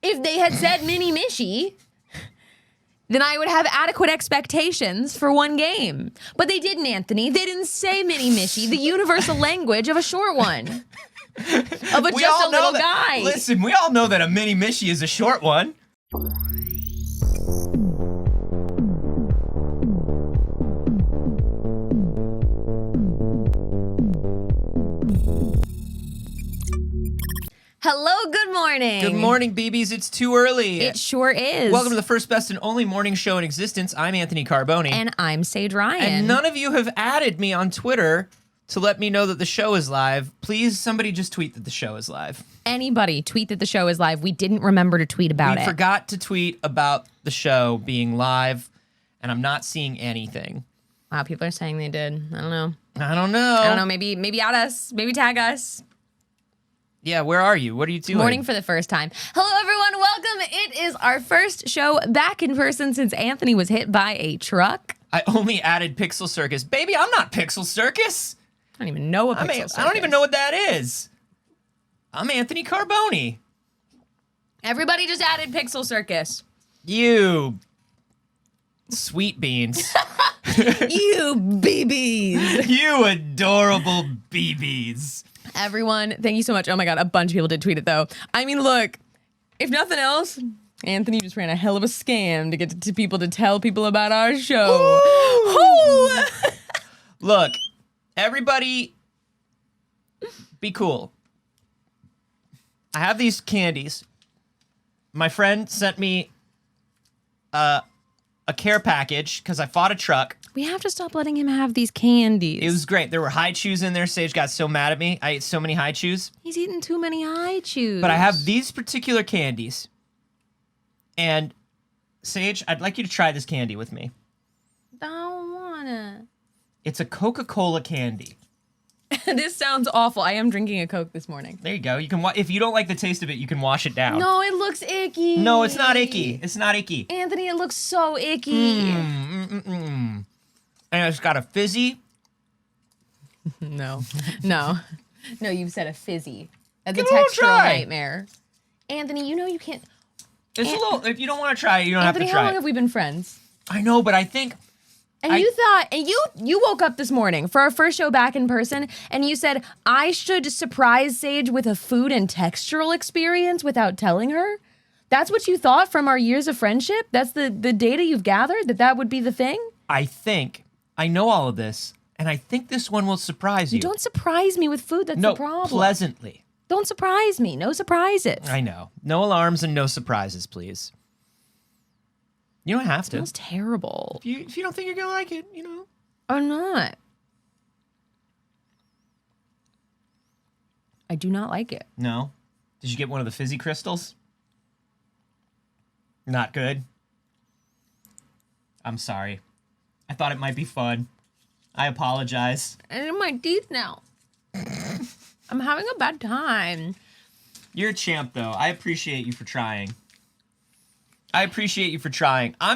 If they had said mini mishy, then I would have adequate expectations for one game. But they didn't, Anthony. They didn't say mini mishy, the universal language of a short one. Of a just a little guy. Listen, we all know that a mini mishy is a short one. Hello, good morning. Good morning, BBs. It's too early. It sure is. Welcome to the first, best, and only morning show in existence. I'm Anthony Carboni. And I'm Saige Ryan. And none of you have added me on Twitter to let me know that the show is live. Please, somebody just tweet that the show is live. Anybody tweet that the show is live. We didn't remember to tweet about it. We forgot to tweet about the show being live, and I'm not seeing anything. Wow, people are saying they did. I don't know. I don't know. Maybe add us. Maybe tag us. Yeah, where are you? What are you doing? Morning for the first time. Hello, everyone. Welcome. It is our first show back in person since Anthony was hit by a truck. I only added PixelCircus. Baby, I'm not PixelCircus. I don't even know what PixelCircus is. I don't even know what that is. I'm Anthony Carboni. Everybody just added PixelCircus. You sweet beans. You BBs. You adorable BBs. Everyone, thank you so much. Oh my God, a bunch of people did tweet it though. I mean, look, if nothing else, Anthony just ran a hell of a scam to get to people to tell people about our show. Look, everybody be cool. I have these candies. My friend sent me a care package because I fought a truck. We have to stop letting him have these candies. It was great. There were high chews in there. Saige got so mad at me. I ate so many high chews. He's eaten too many high chews. But I have these particular candies. And Saige, I'd like you to try this candy with me. Don't wanna. It's a Coca-Cola candy. This sounds awful. I am drinking a Coke this morning. There you go. You can if you don't like the taste of it, you can wash it down. No, it looks icky. No, it's not icky. It's not icky. Anthony, it looks so icky. And it's got a fizzy. No, you've said a fizzy. That's Give a it a little textural try. nightmare. Anthony, you know you can't. It's a little. If you don't want to try it, you don't Anthony, have to try how long it. have we been friends? I know, but I think. And you thought, and you woke up this morning for our first show back in person, and you said, I should surprise Saige with a food and textural experience without telling her? That's what you thought from our years of friendship? That's the data you've gathered, that would be the thing? I think. I know all of this, and I think this one will surprise you. Don't surprise me with food, that's the problem. Pleasantly. Don't surprise me, no surprises. I know. No alarms and no surprises, please. You don't have to. It smells terrible. If you don't think you're gonna like it, you know. Or not. I do not like it. No. Did you get one of the fizzy crystals? Not good. I'm sorry. I thought it might be fun. I apologize. I'm in my teeth now. I'm having a bad time. You're a champ, though. I appreciate you for trying. I'm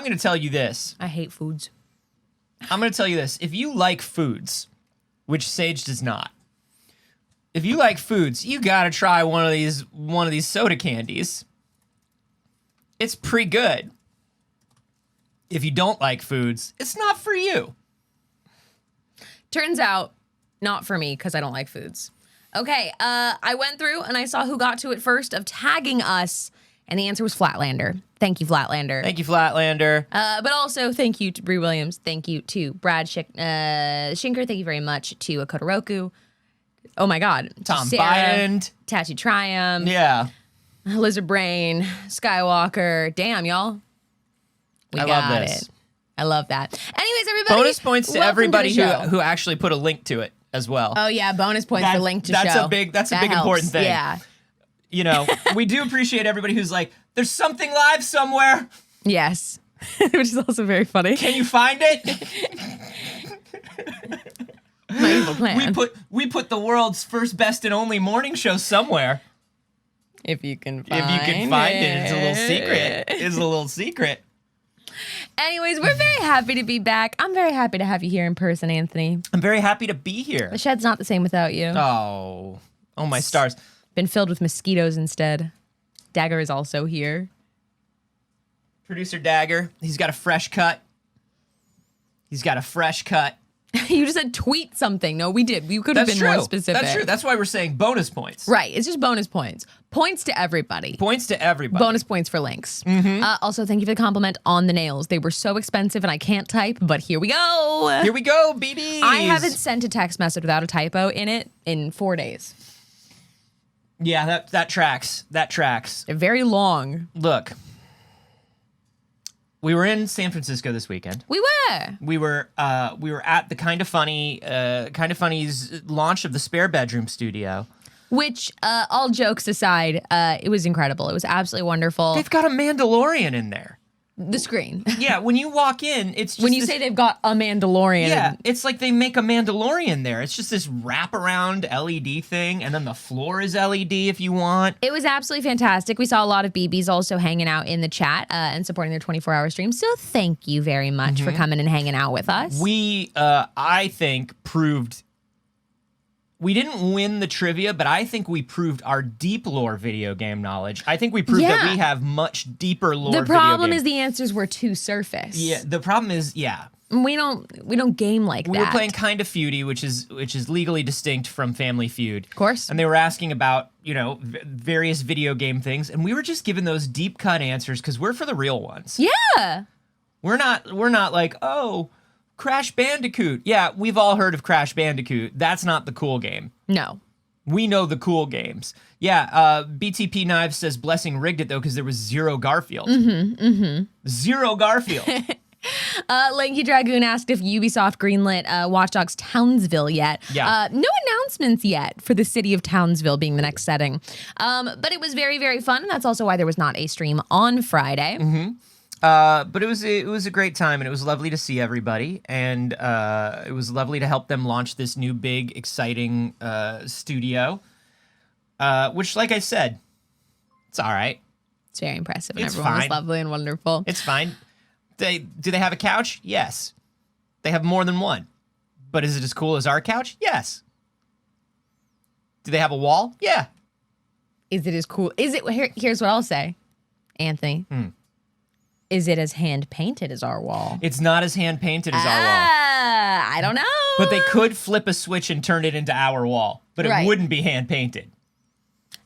going to tell you this. I hate foods. I'm going to tell you this. If you like foods, which Saige does not, if you like foods, you got to try one of these soda candies. It's pretty good. If you don't like foods, it's not for you. Turns out, not for me, because I don't like foods. Okay, I went through and I saw who got to it first of tagging us, and the answer was Flatlander. Thank you, Flatlander. Thank you, Flatlander. But also, thank you to Bree Williams. Thank you to Brad Shinker. Thank you very much to Akotoroku. Oh my God. Tom Sarah, Biden. Tattoo Triumph. Yeah. Lizard Brain. Skywalker. Damn, y'all. We got it. I love that. Anyways, everybody. Bonus points to welcome everybody to the show. who actually put a link to it as well. Oh yeah, bonus points for link to show. That's a big helps. important thing. Yeah. You know, we do appreciate everybody who's like, there's something live somewhere. Yes. Which is also very funny. Can you find it? My evil plan. We put the world's first, best, and only morning show somewhere. If you can find it. It's a little secret. Anyways, we're very happy to be back. I'm very happy to have you here in person, Anthony. I'm very happy to be here. The shed's not the same without you. Oh, my stars. Been filled with mosquitoes instead. Dagger is also here. Producer Dagger, he's got a fresh cut. He's got a fresh cut. You just said tweet something. No, we did. We could have been more specific. That's true. That's why we're saying bonus points. Right. It's just bonus points. Points to everybody. Points to everybody. Bonus points for links. Also, thank you for the compliment on the nails. They were so expensive and I can't type, but here we go. Here we go, BBs. I haven't sent a text message without a typo in it in 4 days. Yeah, that tracks. That tracks. They're very long. Look, we were in San Francisco this weekend. We were. We were at the Kind of Funny's launch of the spare bedroom studio. Which, all jokes aside, it was incredible. It was absolutely wonderful. They've got a Mandalorian in there. The screen. Yeah, when you walk in, it's just when you say they've got a Mandalorian. Yeah, it's like they make a Mandalorian there. It's just this wraparound LED thing, and then the floor is LED if you want. It was absolutely fantastic. We saw a lot of BBs also hanging out in the chat and supporting their 24-hour stream. So thank you very much for coming and hanging out with us. We, I think, proved... We didn't win the trivia, but I think we proved our deep lore video game knowledge. I think we proved that we have much deeper lore video The problem is the answers were too surface. Yeah, the problem is, We don't game like that. We were playing Kind of Feudy, which is legally distinct from Family Feud. Of course. And they were asking about, various video game things, and we were just giving those deep cut answers because we're for the real ones. Yeah. We're not like, oh, Crash Bandicoot. Yeah, we've all heard of Crash Bandicoot. That's not the cool game. No. We know the cool games. Yeah, BTP Knives says Blessing rigged it, though, because there was zero Garfield. Zero Garfield. Lanky Dragoon asked if Ubisoft greenlit Watch Dogs Townsville yet. Yeah. No announcements yet for the city of Townsville being the next setting. But it was very, very fun, and that's also why there was not a stream on Friday. But it was a great time, and it was lovely to see everybody, and it was lovely to help them launch this new big exciting studio, which, like I said, it's all right. It's very impressive, and It's everyone was fine. lovely and wonderful. It's fine. Do they have a couch? Yes. They have more than one. But is it as cool as our couch? Yes. Do they have a wall? Yeah. Is it as cool? Here's what I'll say, Anthony. Is it as hand painted as our wall? It's not as hand painted as our wall. I don't know. But they could flip a switch and turn it into our wall. But it wouldn't be hand painted.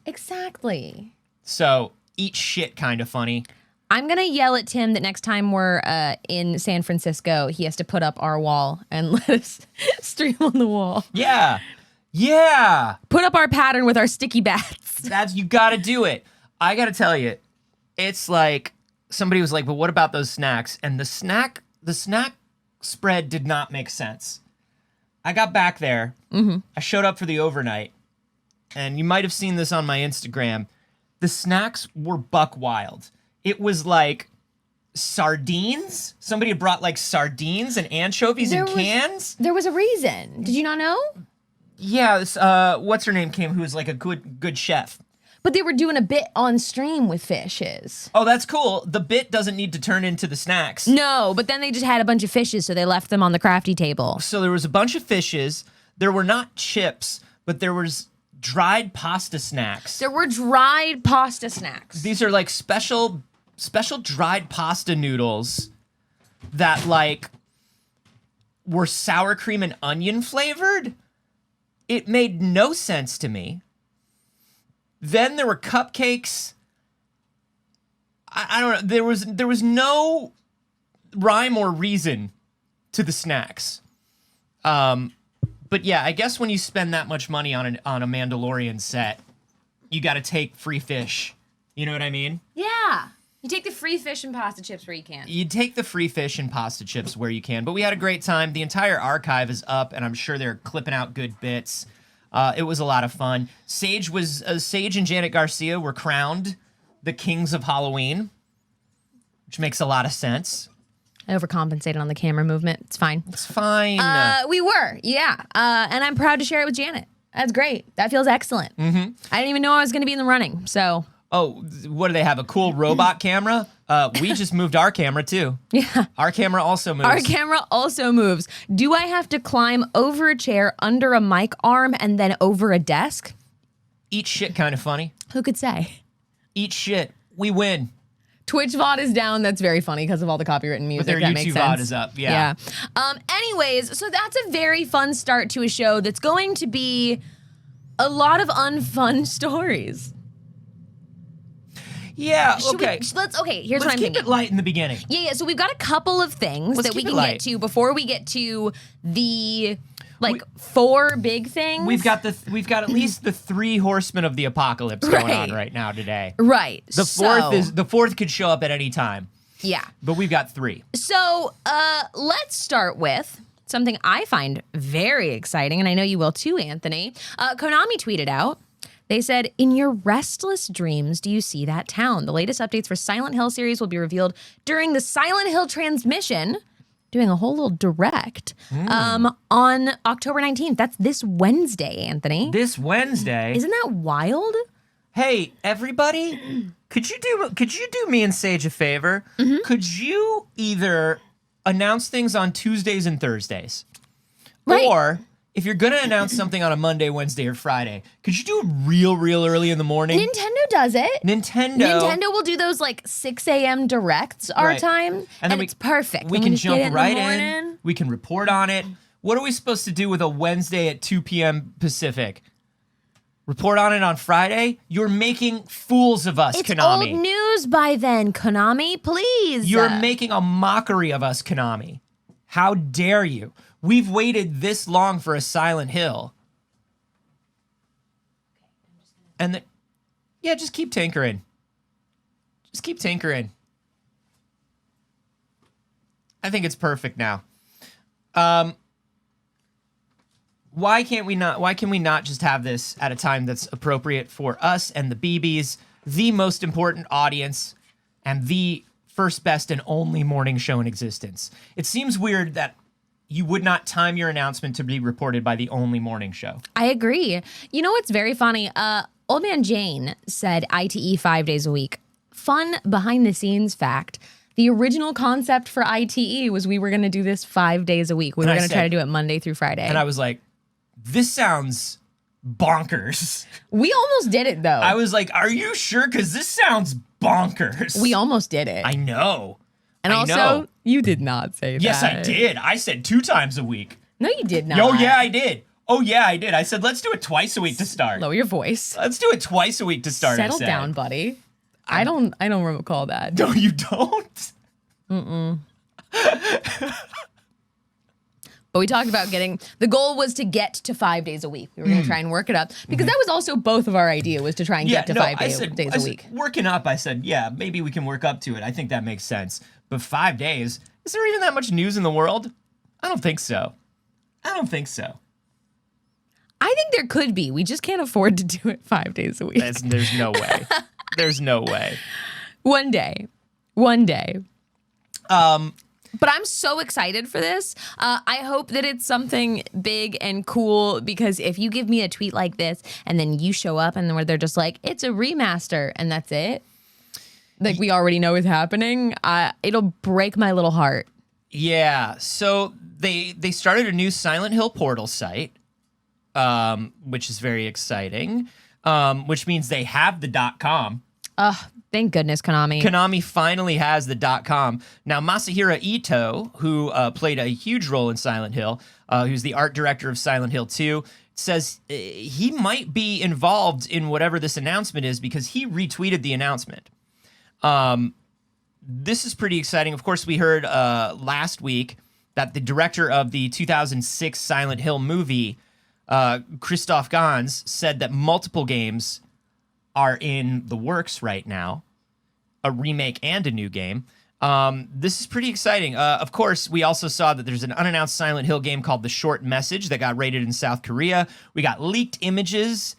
Exactly. So, eat shit, Kind of Funny. I'm going to yell at Tim that next time we're in San Francisco, he has to put up our wall and let us stream on the wall. Yeah. Yeah. Put up our pattern with our sticky bats. You gotta do it. I gotta tell you, it's like, somebody was like, but what about those snacks? And the snack spread did not make sense. I got back there. I showed up for the overnight. And you might have seen this on my Instagram. The snacks were buck wild. It was like sardines. Somebody had brought like sardines and anchovies in cans. There was a reason. Did you not know? Yeah, this, what's her name came, who was like a good chef. But they were doing a bit on stream with fishes. Oh, that's cool. The bit doesn't need to turn into the snacks. No, but then they just had a bunch of fishes, so they left them on the crafty table. So there was a bunch of fishes. There were not chips, but there was dried pasta snacks. There were dried pasta snacks. These are like special dried pasta noodles that like were sour cream and onion flavored. It made no sense to me. Then there were cupcakes. I don't know. There was no rhyme or reason to the snacks. But yeah, I guess when you spend that much money on a Mandalorian set, you got to take free fish. You know what I mean? Yeah. You take the free fish and pasta chips where you can. You take the free fish and pasta chips where you can. But we had a great time. The entire archive is up, and I'm sure they're clipping out good bits. It was a lot of fun. Saige and Janet Garcia were crowned the kings of Halloween, which makes a lot of sense. I overcompensated on the camera movement. It's fine. It's fine. We were, yeah. And I'm proud to share it with Janet. That's great. That feels excellent. I didn't even know I was going to be in the running, so. Oh, what do they have? A cool robot camera? We just moved our camera too. Yeah. Our camera also moves. Our camera also moves. Do I have to climb over a chair, under a mic arm, and then over a desk? Eat shit, Kind of Funny. Who could say? Eat shit. We win. Twitch VOD is down. That's very funny because of all the copywritten music. But their that YouTube makes sense. VOD is up. Yeah. Anyways, so that's a very fun start to a show that's going to be a lot of unfun stories. Yeah, Here's what I'm Let's thinking. keep it light in the beginning. Yeah, so we've got a couple of things that we can get to before we get to the four big things. We've got at least the 3 horsemen of the apocalypse going on right now today. Right. The fourth could show up at any time. Yeah. But we've got 3. So let's start with something I find very exciting, and I know you will too, Anthony. Konami tweeted out. They said, in your restless dreams, do you see that town? The latest updates for Silent Hill series will be revealed during the Silent Hill transmission, doing a whole little direct, on October 19th. That's this Wednesday, Anthony. This Wednesday? Isn't that wild? Hey, everybody, could you do me and Saige a favor? Mm-hmm. Could you either announce things on Tuesdays and Thursdays? Right. Or if you're going to announce something on a Monday, Wednesday, or Friday, could you do it real early in the morning? Nintendo does it. Nintendo will do those 6 a.m. directs our time, and it's perfect. We can jump right in. We can report on it. What are we supposed to do with a Wednesday at 2 p.m. Pacific? Report on it on Friday? You're making fools of us, Konami. It's old news by then, Konami. Please. You're making a mockery of us, Konami. How dare you? We've waited this long for a Silent Hill. And just keep tinkering. Just keep tinkering. I think it's perfect now. Why can we not just have this at a time that's appropriate for us and the BBs, the most important audience, and the first, best, and only morning show in existence? It seems weird that you would not time your announcement to be reported by the only morning show. I agree. You know what's very funny? Old Man Jane said ITE 5 days a week. Fun behind the scenes fact. The original concept for ITE was we were going to do this 5 days a week. We were going to try to do it Monday through Friday. And I was like, this sounds bonkers. We almost did it, though. I was like, are you sure? Because this sounds bonkers. We almost did it. I know. And also, you did not say that. Yes, I did. I said 2 times a week. No, you did not. Oh, yeah, I did. I said, let's do it twice a week to start. Lower your voice. Let's do it twice a week to start. Settle down, buddy. I don't recall that. No, you don't? But we talked about the goal was to get to 5 days a week. We were going to try and work it up because that was also both of our idea was to try and get to 5 days a week. Working up, I said, yeah, maybe we can work up to it. I think that makes sense. But 5 days, is there even that much news in the world? I don't think so. I think there could be. We just can't afford to do it 5 days a week. There's no way. There's no way. One day. But I'm so excited for this. I hope that it's something big and cool because if you give me a tweet like this and then you show up and where they're just like, it's a remaster and that's it, we already know is happening, it'll break my little heart. Yeah. So they started a new Silent Hill portal site, which is very exciting, which means they have the .com. Thank goodness, Konami. Konami finally has the .com. Now, Masahiro Ito, who played a huge role in Silent Hill, who's the art director of Silent Hill 2, says he might be involved in whatever this announcement is because he retweeted the announcement. This is pretty exciting. Of course, we heard last week that the director of the 2006 Silent Hill movie, Christoph Gans, said that multiple games are in the works right now, a remake and a new game. This is pretty exciting. Of course, we also saw that there's an unannounced Silent Hill game called The Short Message that got rated in South Korea. We got leaked images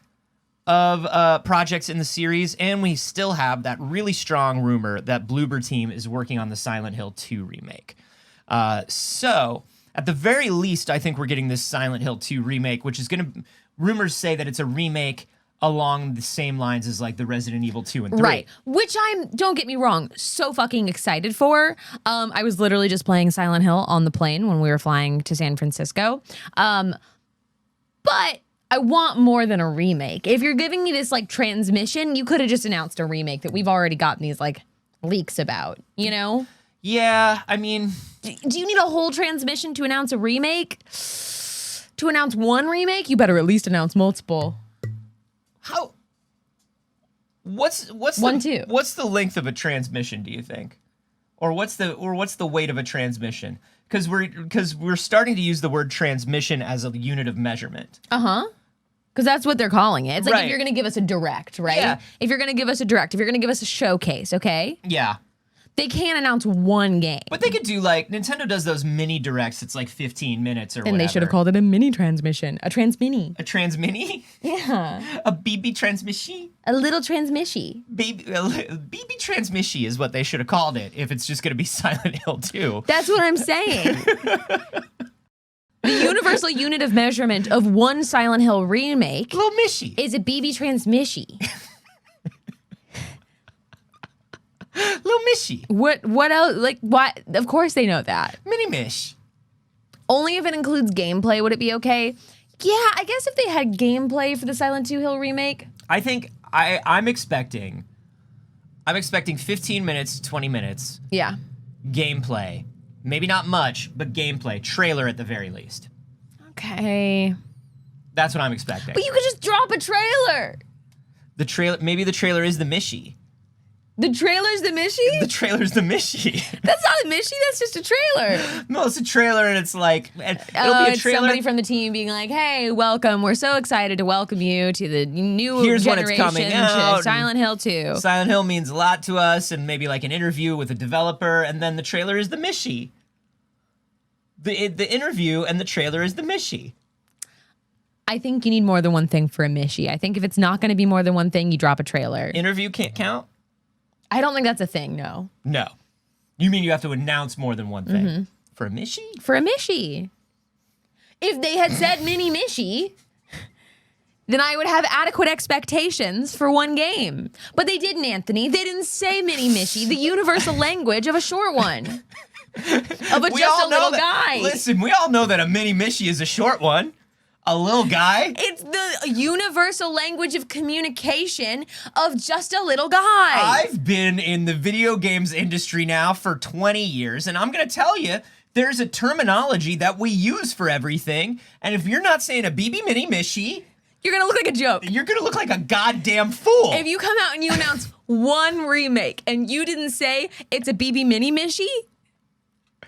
of projects in the series, and we still have that really strong rumor that Bloober Team is working on the Silent Hill 2 remake. So, at the very least, I think we're getting this Silent Hill 2 remake, which is going to... Rumors say that it's a remake along the same lines as the Resident Evil 2 and 3. Right, which don't get me wrong, so fucking excited for. I was literally just playing Silent Hill on the plane when we were flying to San Francisco. But I want more than a remake. If you're giving me this like transmission, you could have just announced a remake that we've already gotten these like leaks about, you know? Yeah, I mean... Do you need a whole transmission to announce a remake? To announce one remake, you better at least announce multiple. How... What's the length of a transmission, do you think? Or what's the weight of a transmission? Because we're starting to use the word transmission as a unit of measurement. Uh-huh. Because that's what they're calling it. It's like Right. if you're going to give us a direct, right? Yeah. If you're going to give us a direct, if you're going to give us a showcase, okay? Yeah. They can't announce one game. But they could do like, Nintendo does those mini directs, it's like 15 minutes or whatever. And they should have called it a mini transmission. A transmini. A transmini? Yeah. A BB transmission? A little transmishy. BB transmission is what they should have called it if it's just going to be Silent Hill 2. That's what I'm saying. The universal unit of measurement of one Silent Hill remake Little Mishy. is a BB transmishy. Little Mishy. What else? Like, what? Of course they know that. Mini Mish. Only if it includes gameplay would it be okay? Yeah, I guess if they had gameplay for the Silent Hill remake. I think I'm expecting 15 minutes, 20 minutes Yeah. gameplay. Maybe not much, but gameplay. Trailer at the very least. Okay. That's what I'm expecting. But you could just drop a trailer. The trailer, maybe the trailer is the Mishy. The trailer's the Mishy? The trailer's the Mishy. That's not a Mishy, that's just a trailer. No, it's a trailer, and it's like it'll be a It's trailer. somebody from the team being like, "Hey, welcome. We're so excited to welcome you to the new Here's when it's generation coming to out, Silent Hill 2." Silent Hill means a lot to us, and maybe like an interview with a developer, and then the trailer is the Mishy. The interview and the trailer is the Mishy. I think you need more than one thing for a Mishy. I think if it's not going to be more than one thing, you drop a trailer. Interview can't count? I don't think that's a thing, no. No. You mean you have to announce more than one thing? For a Mishy? For a Mishy. If they had said mini Mishy, then I would have adequate expectations for one game. But they didn't, Anthony. They didn't say mini Mishy, the universal language of a short one. Of We just all a know little that, guy. Listen, we all know that a mini Mishy is a short one. A little guy. It's the universal language of communication of just a little guy. I've been in the video games industry now for 20 years, and I'm going to tell you, there's a terminology that we use for everything, and if you're not saying a BB Mini Mishy, You're going to look like a joke. you're going to look like a goddamn fool. If you come out and you announce one remake and you didn't say it's a BB Mini Mishy,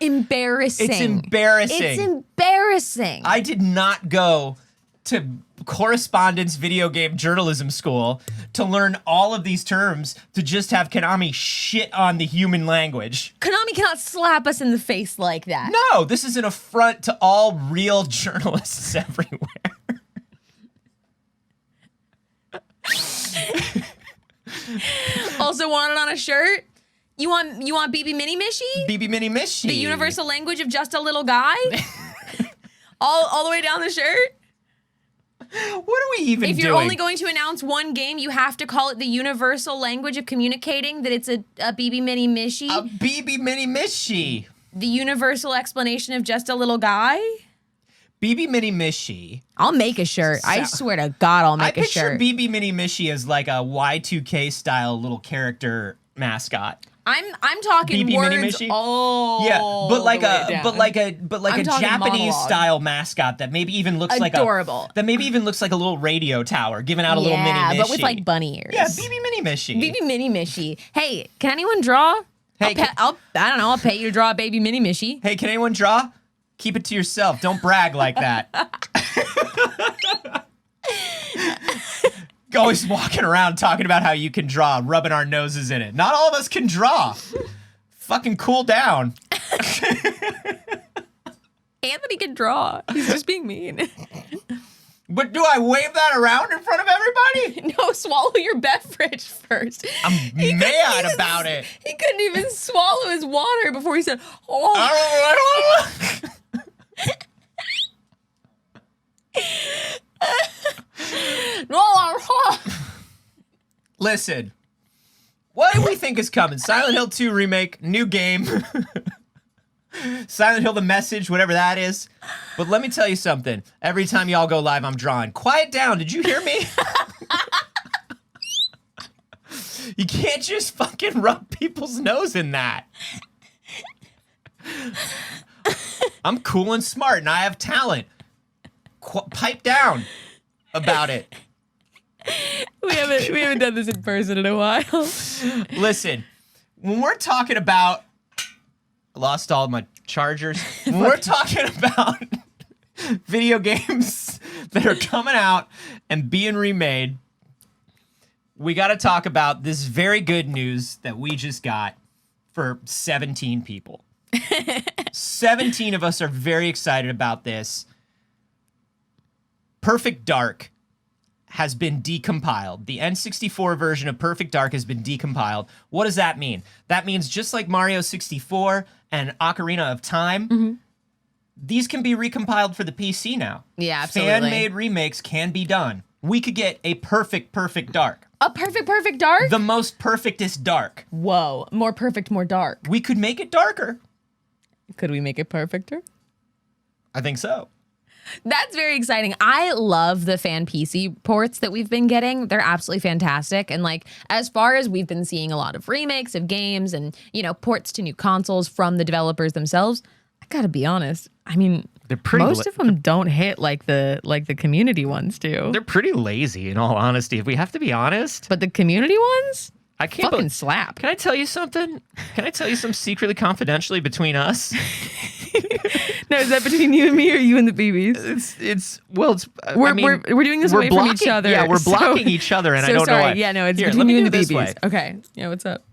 embarrassing. It's embarrassing. It's embarrassing. I did not go to correspondence video game journalism school to learn all of these terms to just have Konami shit on the human language. Konami cannot slap us in the face like that. No, this is an affront to all real journalists everywhere. Also want it on a shirt? You want BB Mini Mishy? BB Mini Mishy. The universal language of just a little guy? all the way down the shirt? What are we even doing? If you're only going to announce one game, you have to call it the universal language of communicating that it's a BB Mini Mishy? A BB Mini Mishy. The universal explanation of just a little guy? BB Mini Mishy. I'll make a shirt. I swear to God, I'll make I a picture shirt. BB Mini Mishy as like a Y2K style little character mascot. I'm talking BB Mini words Mishy? all Yeah, but like the way a down. but like I'm a talking Japanese monologue. style mascot that maybe even looks Adorable. that maybe even looks like a little radio tower giving out a little mini Mishy. but with like bunny ears. Yeah, BB Mini Mishy. BB Mini Mishy. Hey, can anyone draw? Hey, I don't know. I'll pay you to draw a baby Mini Mishy. Hey, can anyone draw? Keep it to yourself. Don't brag like that. Always walking around talking about how you can draw, rubbing our noses in it. Not all of us can draw. Fucking cool down. Anthony can draw. He's just being mean. But do I wave that around in front of everybody? No, swallow your beverage first. I'm mad about it. He couldn't even swallow his water before he said, "Oh." Listen, what do we think is coming? Silent Hill 2 remake, new game. Silent Hill the Message, whatever that is. But let me tell you something. Every time y'all go live, I'm drawing. Quiet down. Did you hear me? You can't just fucking rub people's nose in that. I'm cool and smart, and I have talent. Pipe down about it. We haven't done this in person in a while. Listen, when we're talking about... I lost all my chargers. When we're talking about video games that are coming out and being remade, we got to talk about this very good news that we just got for 17 people. 17 of us are very excited about this. Perfect Dark has been decompiled. The N64 version of Perfect Dark has been decompiled. What does that mean? That means just like Mario 64 and Ocarina of Time, these can be recompiled for the PC now. Yeah, absolutely. Fan-made remakes can be done. We could get a Perfect Dark. A perfect dark? The most perfectest dark. Whoa, more perfect, more dark. We could make it darker. Could we make it perfecter? I think so. That's very exciting. I love the fan PC ports that we've been getting. They're absolutely fantastic. And like, as far as we've been seeing a lot of remakes of games and, you know, ports to new consoles from the developers themselves, I gotta be honest. I mean, They're pretty most of them don't hit like the community ones do. They're pretty lazy, in all honesty. If we have to be honest, But the community ones I can't. fucking slap. Can I tell you something? Can I tell you something secretly, confidentially between us? No, is that between you and me or you and the BBs? It's We're doing this away from each other. Yeah, we're so- blocking each other, and so I don't sorry. know why. Yeah, no, it's Here, between let me you and do the it this BBs. way. Okay. Yeah, what's up?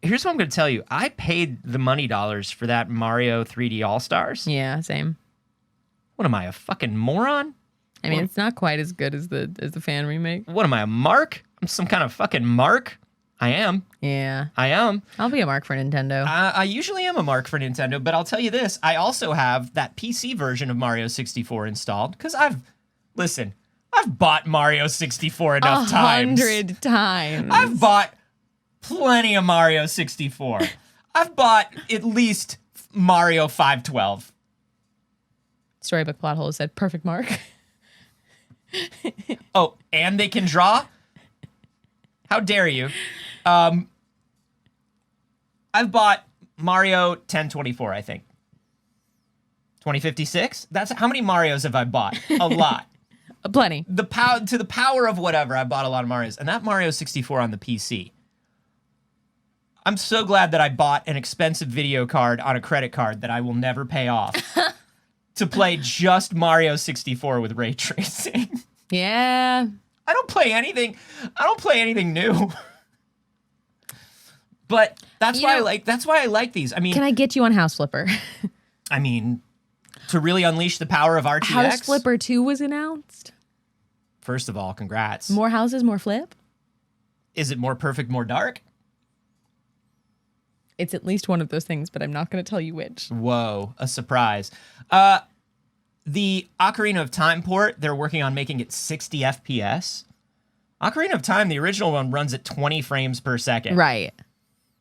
Here's what I'm going to tell you. I paid the money dollars for that Mario 3D All Stars. Yeah, same. What am I, a fucking moron? I mean, it's not quite as good as the fan remake. What am I, a mark? I'm some kind of fucking mark. I am. Yeah, I am. I'll be a mark for Nintendo. I usually am a mark for Nintendo, but I'll tell you this. I also have that PC version of Mario 64 installed because I've bought Mario 64 enough times. 100 times. I've bought plenty of Mario 64. I've bought at least Mario 512. Storybook plot hole said perfect mark. Oh, and they can draw? How dare you? I've bought Mario 1024, I think. 2056? That's how many Marios have I bought? A lot. Plenty. To the power of whatever, I bought a lot of Marios. And that Mario 64 on the PC. I'm so glad that I bought an expensive video card on a credit card that I will never pay off to play just Mario 64 with ray tracing. Yeah. I don't play anything new. But that's why I like these. I mean, Can I get you on House Flipper? to really unleash the power of RTX. House Flipper 2 was announced. First of all, congrats. More houses, more flip. Is it more perfect, more dark? It's at least one of those things, but I'm not going to tell you which. Whoa, a surprise. The Ocarina of Time port, they're working on making it 60 FPS. Ocarina of Time, the original one, runs at 20 frames per second. Right.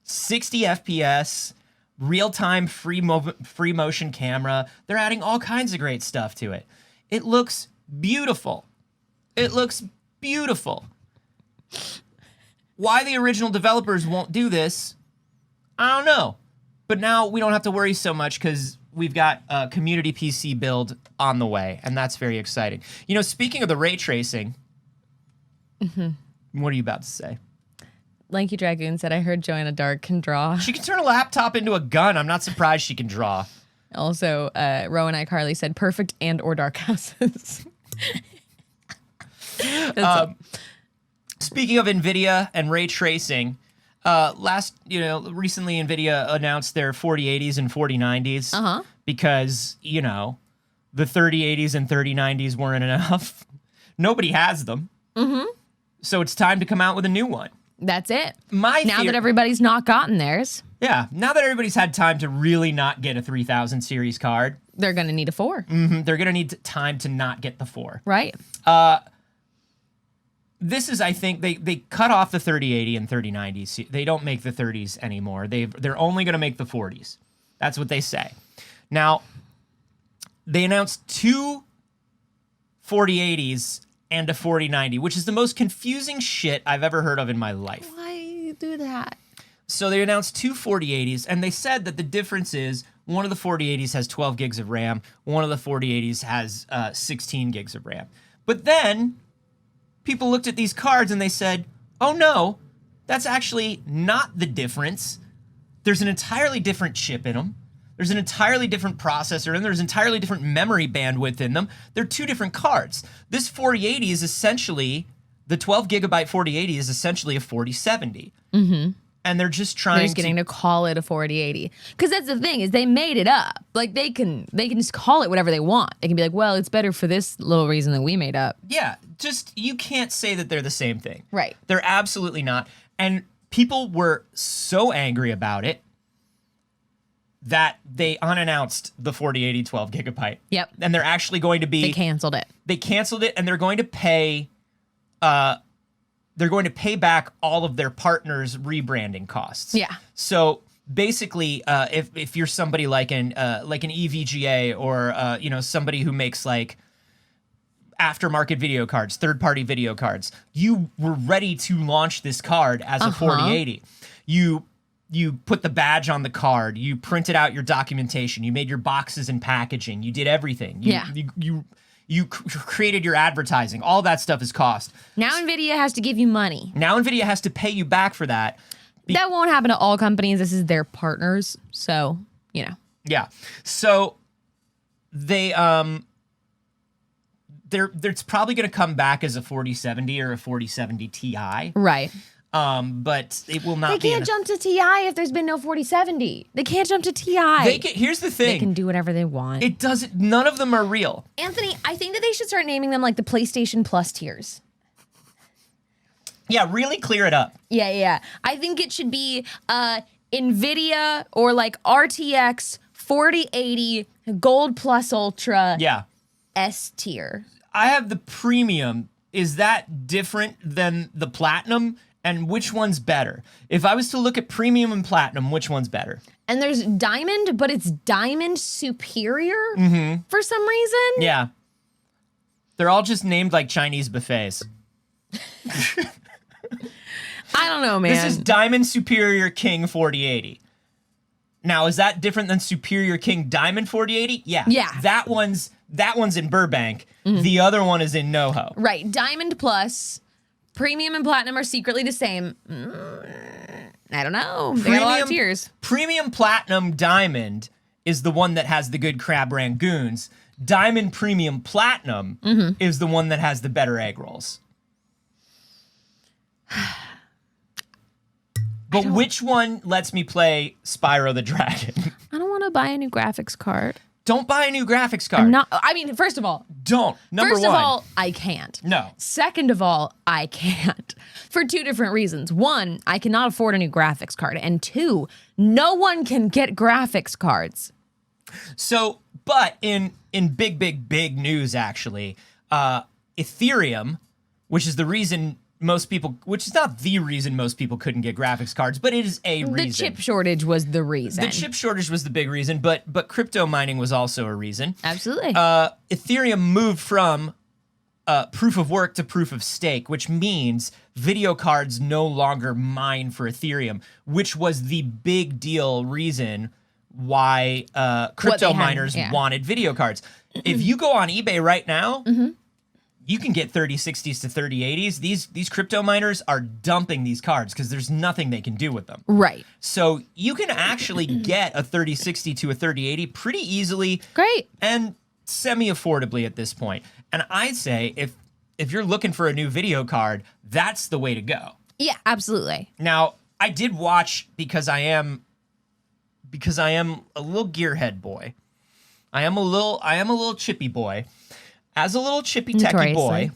60 FPS, real-time free motion camera. They're adding all kinds of great stuff to it. It looks beautiful. It looks beautiful. Why the original developers won't do this, I don't know. But now we don't have to worry so much because we've got a community PC build on the way, and that's very exciting. You know, speaking of the ray tracing, what are you about to say? Lanky Dragoon said, I heard Joanna Dark can draw. She can turn a laptop into a gun. I'm not surprised she can draw. Also, Rowan iCarly said perfect and or dark houses. Speaking of Nvidia and ray tracing, recently Nvidia announced their 4080s and 4090s because, the 3080s and 3090s weren't enough. Nobody has them. So it's time to come out with a new one. That's it. Now that everybody's not gotten theirs, Yeah, now that everybody's had time to really not get a 3000 series card, they're going to need a 4. they're going to need time to not get the 4. Right. This is, I think, they cut off the 3080 and 3090s. They don't make the 30s anymore. They're only going to make the 40s. That's what they say. Now, they announced two 4080s and a 4090, which is the most confusing shit I've ever heard of in my life. Why do that? So they announced two 4080s, and they said that the difference is one of the 4080s has 12 gigs of RAM, one of the 4080s has 16 gigs of RAM. But then people looked at these cards and they said, oh no, that's actually not the difference. There's an entirely different chip in them. There's an entirely different processor, and there's entirely different memory bandwidth in them. They're two different cards. This 4080 is essentially, the 12 gigabyte 4080 is essentially a 4070. Mm-hmm. And they're just trying They're just getting to call it a 4080. Because that's the thing, is they made it up. Like, they can just call it whatever they want. They can be like, well, it's better for this little reason that we made up. Yeah, just, you can't say that they're the same thing. Right. They're absolutely not. And people were so angry about it that they unannounced the 4080 12 gigabyte. Yep. And they're actually going to be... They canceled it. They canceled it, and they're going to pay... they're going to pay back all of their partners' rebranding costs. Yeah. So basically, if you're somebody like an EVGA or somebody who makes like aftermarket video cards, third-party video cards, you were ready to launch this card as a 4080. You put the badge on the card. You printed out your documentation. You made your boxes and packaging. You did everything. You created your advertising. All that stuff is cost. Now Nvidia has to give you money. Now Nvidia has to pay you back for that. That won't happen to all companies. This is their partners. So, Yeah. So they it's probably going to come back as a 4070 or a 4070 Ti. Right. But it will not They be. can't jump to TI if there's been no 4070. They can't jump to TI. Here's the thing. They can do whatever they want. It doesn't. None of them are real. Anthony, I think that they should start naming them like the PlayStation Plus tiers. Yeah, really clear it up. Yeah. I think it should be Nvidia or like RTX 4080 Gold Plus Ultra Yeah. S tier. I have the premium. Is that different than the platinum? And which one's better? If I was to look at premium and platinum, which one's better? And there's diamond, but it's diamond superior for some reason. Yeah. They're all just named like Chinese buffets. I don't know, man. This is Diamond Superior King 4080. Now, is that different than Superior King Diamond 4080? Yeah. Yeah. That one's in Burbank. The other one is in NoHo. Right. Diamond Plus, premium and platinum are secretly the same. I don't know. They got a lot of tiers. Premium Platinum Diamond is the one that has the good crab rangoons. Diamond Premium Platinum is the one that has the better egg rolls. But which one lets me play Spyro the Dragon? I don't want to buy a new graphics card. Don't buy a new graphics card. First of all, Don't. Number First one. of all, I can't. No. Second of all, I can't. For two different reasons. One, I cannot afford a new graphics card. And two, no one can get graphics cards. So, but in big news, actually, Ethereum, which is not the reason most people couldn't get graphics cards, but it is a reason. The chip shortage was the reason. The chip shortage was the big reason, but crypto mining was also a reason. Absolutely. Ethereum moved from proof of work to proof of stake, which means video cards no longer mine for Ethereum, which was the big deal reason why crypto miners wanted video cards. If you go on eBay right now, you can get 3060s to 3080s. These crypto miners are dumping these cards because there's nothing they can do with them. Right. So you can actually get a 3060 to a 3080 pretty easily. Great. And semi-affordably at this point. And I'd say if you're looking for a new video card, that's the way to go. Yeah, absolutely. Now, I did watch because I am a little gearhead boy. I am a little chippy boy. As a little chippy techie boy,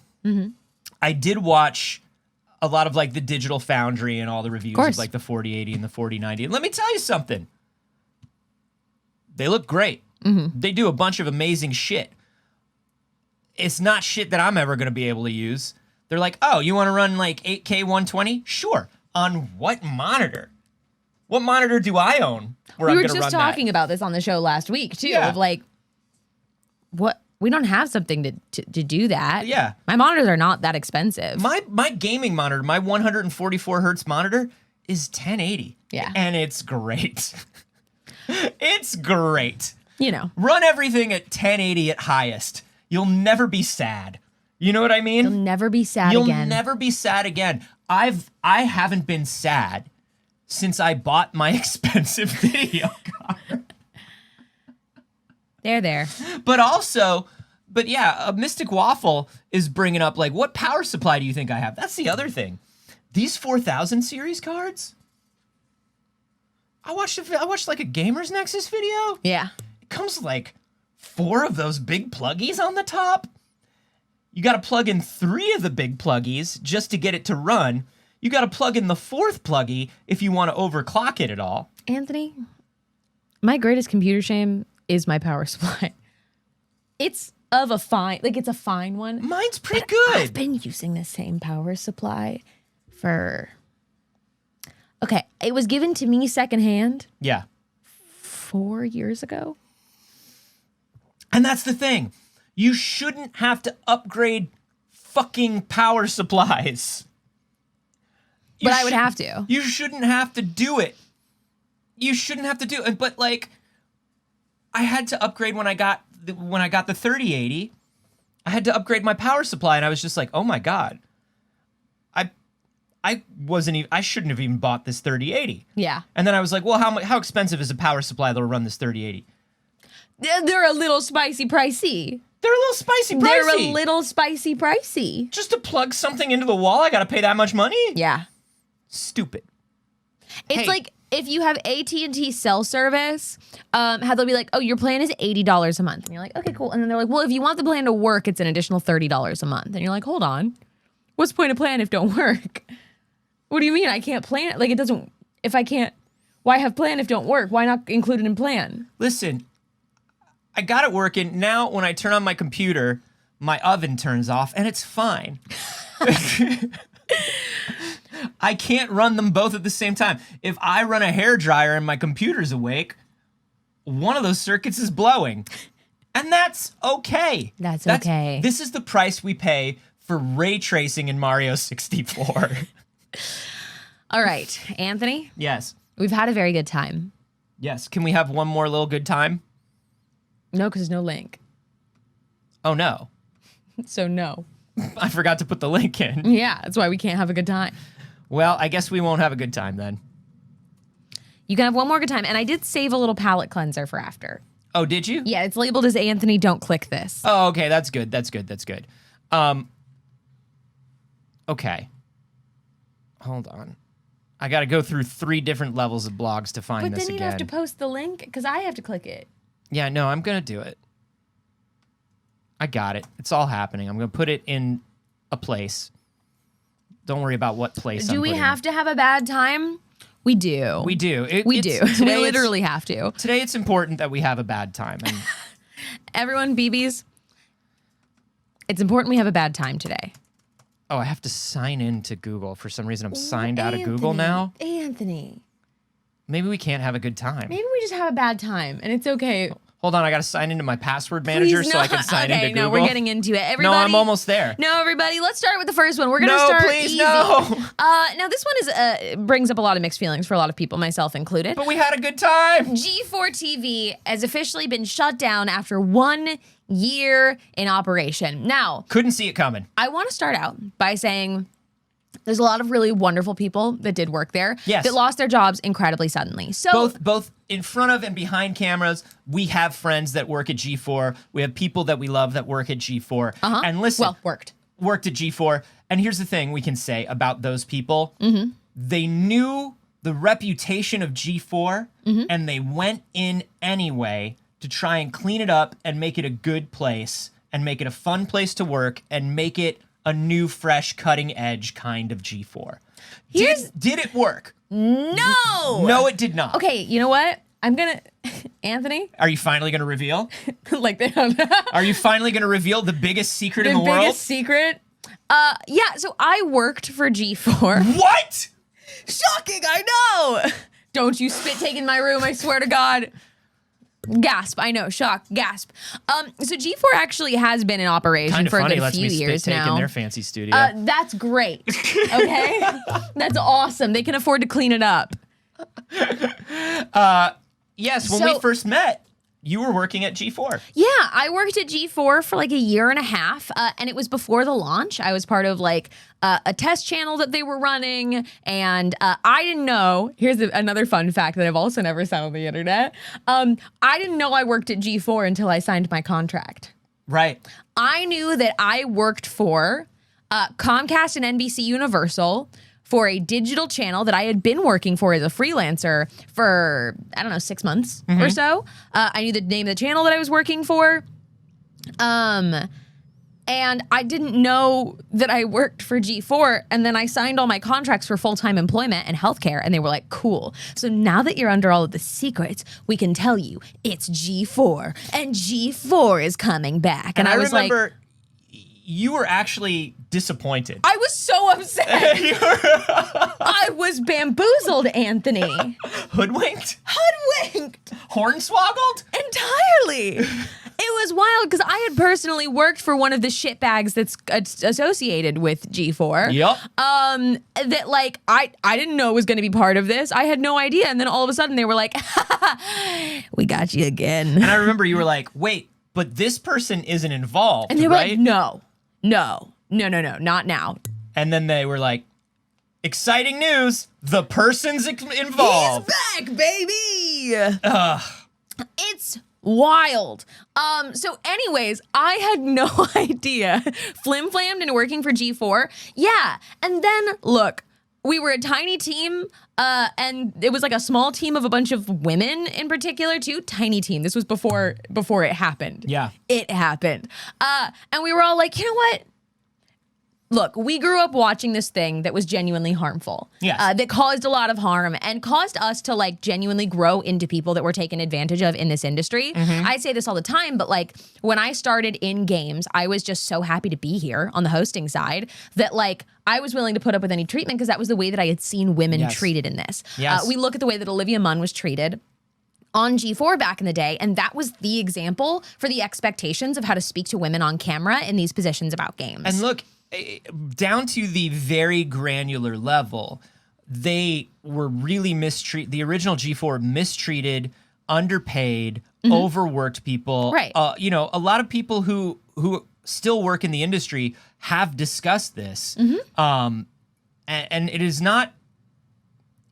I did watch a lot of like the Digital Foundry and all the reviews of like the 4080 and the 4090. And let me tell you something. They look great. They do a bunch of amazing shit. It's not shit that I'm ever going to be able to use. They're like, oh, you want to run like 8K 120? Sure. On what monitor? What monitor do I own? Where We I'm were gonna just run talking about this on the show last week too. Yeah. Of like, what we don't have something to do that. Yeah. My monitors are not that expensive. My gaming monitor, my 144 hertz monitor, is 1080. Yeah. And it's great. It's great. You know, Run everything at 1080 at highest. You'll never be sad. You know what I mean? you'll never be sad You'll again. never be sad again. I haven't been sad since I bought my expensive video card. There. But yeah, a Mystic Waffle is bringing up like, what power supply do you think I have? That's the other thing. These 4000 series cards. I watched like a Gamers Nexus video. Yeah. It comes with like 4 of those big pluggies on the top. You got to plug in 3 of the big pluggies just to get it to run. You got to plug in the 4th pluggy if you want to overclock it at all. Anthony, my greatest computer shame is my power supply. It's of a fine, like it's a fine one. Mine's pretty I've good. been using the same power supply for. Okay, it was given to me secondhand Yeah. 4 years ago. And that's the thing. You shouldn't have to upgrade fucking power supplies. But I would have to. You shouldn't have to do it. You shouldn't have to do it. But like, I had to upgrade when I got the 3080. I had to upgrade my power supply, and I was just like, oh my god. I shouldn't have even bought this 3080. Yeah. And then I was like, well, how expensive is a power supply that'll run this 3080? They're a little spicy pricey. They're a little spicy pricey. They're a little spicy pricey. Just to plug something into the wall, I gotta pay that much money? Yeah. Stupid. It's Hey. like if you have AT&T cell service, how they'll be like, oh, your plan is $80 a month. And you're like, okay, cool. And then they're like, well, if you want the plan to work, it's an additional $30 a month. And you're like, hold on. What's the point of plan if it don't work? What do you mean I can't plan it? Like, it doesn't, if I can't, why have plan if it don't work? Why not include it in plan? Listen, I got it working. Now, when I turn on my computer, my oven turns off, and it's fine. I can't run them both at the same time. If I run a hairdryer and my computer's awake, one of those circuits is blowing. And that's okay. That's okay. This is the price we pay for ray tracing in Mario 64. All right, Anthony, Yes. we've had a very good time. Yes. Can we have one more little good time? No, because no link. Oh, no. So no. I forgot to put the link in. Yeah, that's why we can't have a good time. Well, I guess we won't have a good time then. You can have one more good time. And I did save a little palette cleanser for after. Oh, did you? Yeah, it's labeled as Anthony, don't click this. Oh, okay. That's good. That's good. That's good. Okay. Hold on. I got to go through 3 different levels of blogs to find But this then you'd again. have to post the link because I have to click it. Yeah, no, I'm going to do it. I got it. It's all happening. I'm going to put it in a place. Don't worry about what place Do we have to have a bad time? We do. We do. We do. We literally have to. Today it's important that we have a bad time. And Everyone, BBs, it's important we have a bad time today. oh, I have to sign in to Google. For some reason, I'm signed out of Google now. Anthony, Maybe we can't have a good time. maybe we just have a bad time and it's okay. Hold on, I got to sign into my password manager Please so no. I can sign okay, into Google. no, we're getting into it. Everybody, No, I'm almost there. No, everybody, let's start with the first one. We're gonna No, start please, easy. no. Now this one is brings up a lot of mixed feelings for a lot of people, myself included. But we had a good time. G4 TV has officially been shut down after 1 year in operation. Now, Couldn't see it coming. I want to start out by saying there's a lot of really wonderful people that did work there Yes. that lost their jobs incredibly suddenly. So Both in front of and behind cameras, we have friends that work at G4. We have people that we love that work at G4. And listen, well, worked at G4. And here's the thing we can say about those people. They knew the reputation of G4 and they went in anyway to try and clean it up and make it a good place and make it a fun place to work and make it a new, fresh, cutting edge kind of G4. Did it work? No! No, it did not. Okay, you know what? I'm gonna, Anthony, Are you finally going to reveal? like they don't Are you finally going to reveal the biggest secret in the the world? biggest secret. Yeah, so I worked for G4. What? Shocking, I know! Don't you spit take in my room, I swear to God. Gasp, I know, shock, gasp. So G4 actually has been in operation Kind of for a funny. good Lets few me years spit take now. in their fancy studio. That's great. Okay, that's awesome. They can afford to clean it up. Yes, when So- we first met, you were working at G4. Yeah, I worked at G4 for like a year and a half, and it was before the launch. I was part of like a test channel that they were running, and I didn't know. Here's another fun fact that I've also never said on the internet. I didn't know I worked at G4 until I signed my contract. Right. I knew that I worked for Comcast and NBC Universal for a digital channel that I had been working for as a freelancer for, I don't know, 6 months or so. I knew the name of the channel that I was working for. And I didn't know that I worked for G4. And then I signed all my contracts for full-time employment and healthcare. And they were like, cool. So now that you're under all of the secrets, we can tell you it's G4 and G4 is coming back. And I was remember like, you were actually disappointed. I was so upset. I was bamboozled, Anthony. Hoodwinked? Hoodwinked. Hornswoggled? Entirely. It was wild because I had personally worked for one of the shitbags that's associated with G4. Yep. That like I didn't know was going to be part of this. I had no idea, and then all of a sudden they were like, "We got you again." And I remember you were like, wait, but this person isn't involved, And they were right? like, "No, not now." And then they were like, exciting news, the person's involved. He's back, baby. It's wild. So anyways, I had no idea. Flim-flammed into working for G4. Yeah. And then look, we were a tiny team, and it was like a small team of a bunch of women in particular too. Tiny team. This was before it happened. Yeah. It happened. And we were all like, you know what? Look, we grew up watching this thing that was genuinely harmful. Yes. That caused a lot of harm and caused us to like genuinely grow into people that were taken advantage of in this industry. I say this all the time, but like when I started in games, I was just so happy to be here on the hosting side that like I was willing to put up with any treatment because that was the way that I had seen women Yes. treated in this. Yes. We look at the way that Olivia Munn was treated on G4 back in the day, and that was the example for the expectations of how to speak to women on camera in these positions about games. And look, down to the very granular level, they were really mistreated. The original G4 mistreated, underpaid, overworked people. Right. You know, a lot of people who still work in the industry have discussed this. And it is not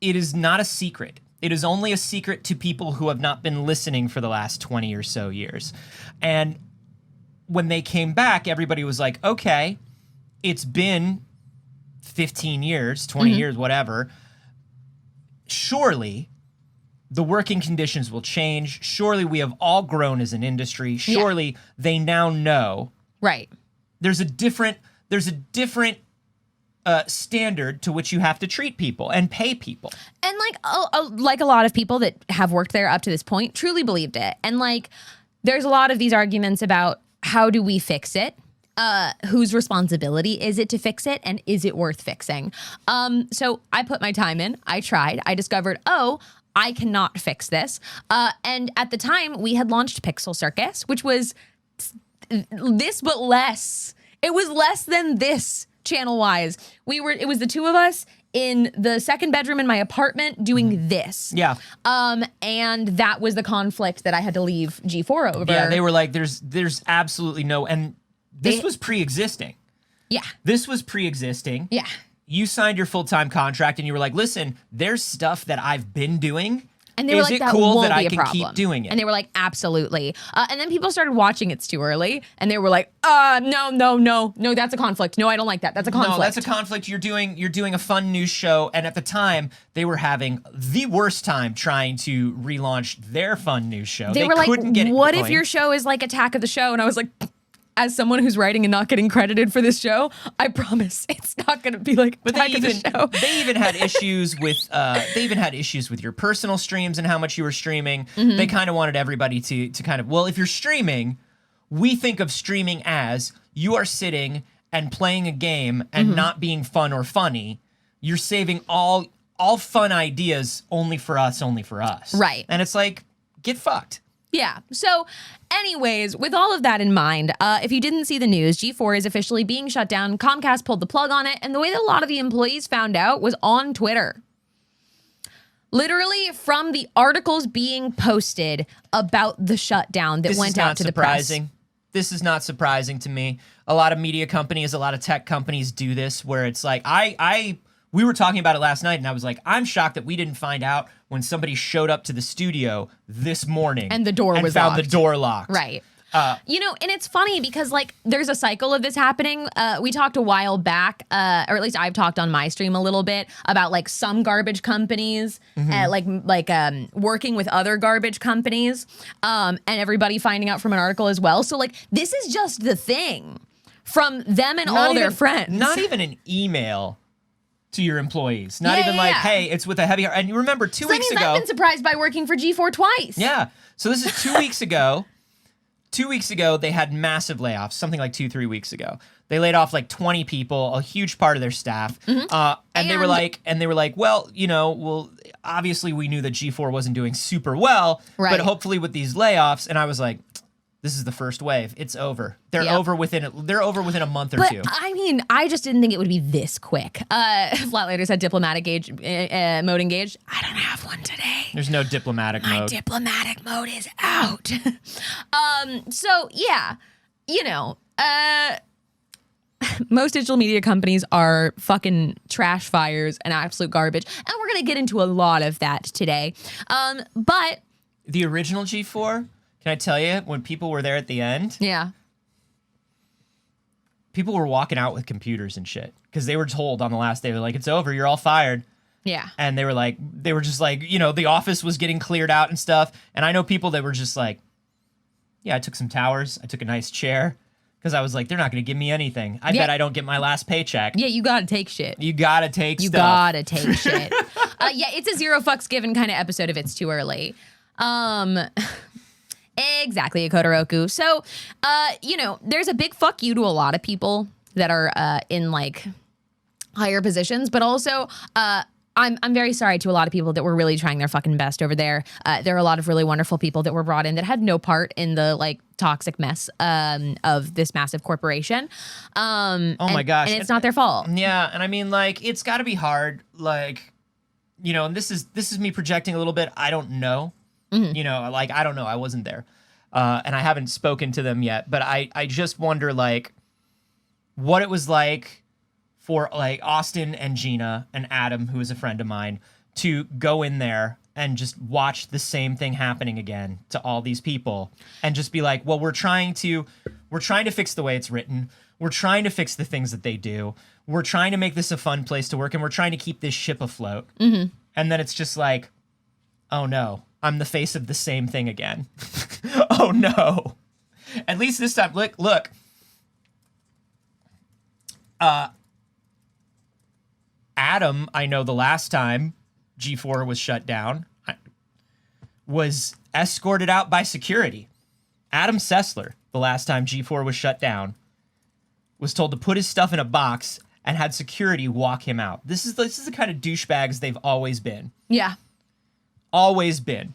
a secret. It is only a secret to people who have not been listening for the last 20 or so years. And when they came back, everybody was like, okay, it's been 15 years, 20 years, whatever. Surely the working conditions will change. Surely we have all grown as an industry. Surely they now know right. there's a different standard to which you have to treat people and pay people. And like a lot of people that have worked there up to this point truly believed it. And like there's a lot of these arguments about how do we fix it? Whose responsibility is it to fix it? And is it worth fixing? So I put my time in. I tried. I discovered, I cannot fix this. And at the time, we had launched PixelCircus, which was this but less. It was less than this channel-wise. It was the two of us in the second bedroom in my apartment doing this. Yeah. And that was the conflict that I had to leave G4 over. Yeah, they were like, there's absolutely no, and this was pre-existing. Yeah. This was pre-existing. Yeah. You signed your full-time contract and you were like, listen, there's stuff that I've been doing. And they were Is like, it that cool won't that be I a can problem. keep doing it? And they were like, absolutely. And then people started watching It's Too Early, and they were like, no, that's a conflict. No, I don't like that. That's a conflict. No, that's a conflict. You're doing a fun news show, and at the time they were having the worst time trying to relaunch their fun news show. They were like, couldn't get it what if going. your show is like Attack of the Show? And I was like, as someone who's writing and not getting credited for this show, I promise it's not going to be like Attack of the Show. They even had issues with your personal streams and how much you were streaming. They kind of wanted everybody to kind of, well, if you're streaming, we think of streaming as you are sitting and playing a game and not being fun or funny. You're saving all all fun ideas only for us. Right. And it's like, get fucked. Yeah. So, anyways, with all of that in mind, if you didn't see the news, G4 is officially being shut down. Comcast pulled the plug on it, and the way that a lot of the employees found out was on Twitter. Literally from the articles being posted about the shutdown that went out to the press. This is not surprising to me. A lot of media companies, a lot of tech companies do this, where it's like, we were talking about it last night, and I was like, I'm shocked that we didn't find out when somebody showed up to the studio this morning and the door was found locked. the door locked. Right. You know, and it's funny because like there's a cycle of this happening. We talked a while back, or at least I've talked on my stream a little bit about like some garbage companies, working with other garbage companies, and everybody finding out from an article as well. So like this is just the thing from them and all their friends. Not even an email to your employees. Not even like, hey, it's with a heavy heart. And you remember 2 weeks ago. I've been surprised by working for G4 twice. Yeah. So this is 2 weeks ago. 2 weeks ago, they had massive layoffs, something like 2-3 weeks ago. They laid off like 20 people, a huge part of their staff. And they were like, well, obviously we knew that G4 wasn't doing super well, but hopefully with these layoffs, and I was like, this is the first wave. It's over. They're over within a month or two. I mean, I just didn't think it would be this quick. Flatlander said diplomatic mode engaged. I don't have one today. There's no diplomatic mode. My diplomatic mode is out. So yeah, most digital media companies are fucking trash fires and absolute garbage. And we're going to get into a lot of that today. But the original G4, can I tell you, when people were there at the end, people were walking out with computers and shit because they were told on the last day, they're like, it's over, you're all fired. Yeah. And they were just like, the office was getting cleared out and stuff. And I know people that were just like, yeah, I took some towers, I took a nice chair because I was like, they're not going to give me anything. I bet I don't get my last paycheck. Yeah, you got to take shit. You got to take stuff. You got to take shit. Yeah, it's a zero fucks given kind of episode if it's too early. Exactly, Kodoroku. So, there's a big fuck you to a lot of people that are in like higher positions, but also I'm very sorry to a lot of people that were really trying their fucking best over there. There are a lot of really wonderful people that were brought in that had no part in the like toxic mess of this massive corporation. My gosh. And it's not their fault. Yeah, and I mean like it's got to be hard like and this is me projecting a little bit. I don't know. I don't know. I wasn't there. And I haven't spoken to them yet, but I just wonder like what it was like for like Austin and Gina and Adam, who is a friend of mine, to go in there and just watch the same thing happening again to all these people and just be like, well, we're trying to fix the way it's written. We're trying to fix the things that they do. We're trying to make this a fun place to work, and we're trying to keep this ship afloat. And then it's just like, oh no, I'm the face of the same thing again. Oh no. At least this time, look. Adam, I know the last time G4 was shut down, was escorted out by security. Adam Sessler, the last time G4 was shut down, was told to put his stuff in a box and had security walk him out. This is the kind of douchebags they've always been. Yeah. Always been.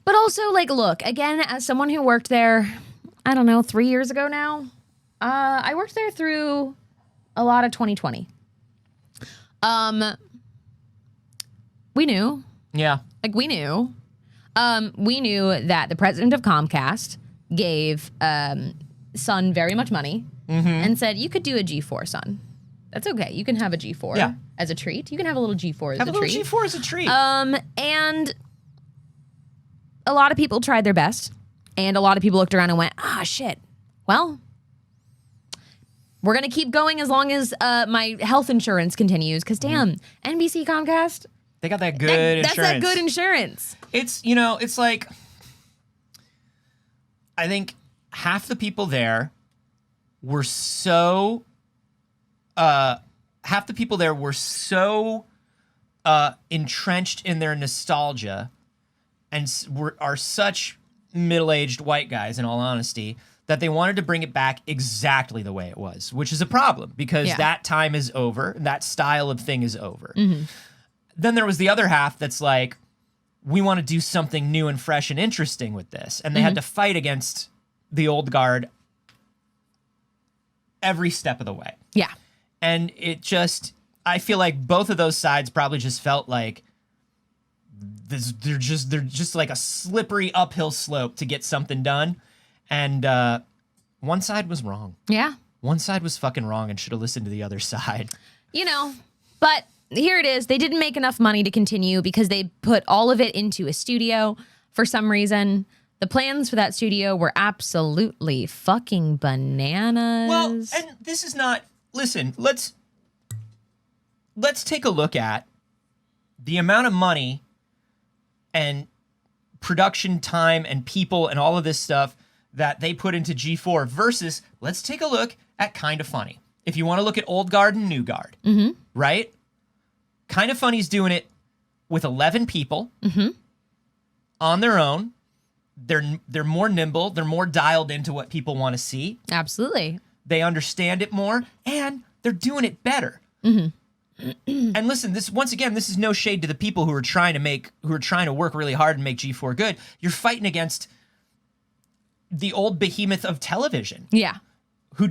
But also, like, look, again, as someone who worked there, I don't know, 3 years ago now, I worked there through a lot of 2020. We knew. Yeah. Like, we knew. We knew that the president of Comcast gave Son very much money and said, you could do a G4, Son. That's okay. You can have a G4 as a treat. You can have a little G4 as a treat. Have a little G4 as a treat. And a lot of people tried their best. And a lot of people looked around and went, shit. Well, we're going to keep going as long as my health insurance continues. Because damn, NBC Comcast. They got that good insurance. That's that good insurance. It's, it's like, I think half the people there were so, entrenched in their nostalgia and are such middle-aged white guys, in all honesty, that they wanted to bring it back exactly the way it was, which is a problem because that time is over. That style of thing is over. then there was the other half that's like, we want to do something new and fresh and interesting with this. And they had to fight against the old guard every step of the way. Yeah. And it just, I feel like both of those sides probably just felt like they're just like a slippery uphill slope to get something done. And one side was wrong. Yeah. One side was fucking wrong and should have listened to the other side. But here it is. They didn't make enough money to continue because they put all of it into a studio for some reason. The plans for that studio were absolutely fucking bananas. Well, and this is not, listen, let's take a look at the amount of money and production time and people and all of this stuff that they put into G4 versus, let's take a look at Kinda Funny. If you want to look at Old Guard and New Guard, right? Kinda Funny's doing it with 11 people on their own. They're more nimble. They're more dialed into what people want to see. Absolutely. They understand it more, and they're doing it better. And listen, this is no shade to the people who are trying to work really hard and make G4 good. You're fighting against the old behemoth of television. Yeah. Who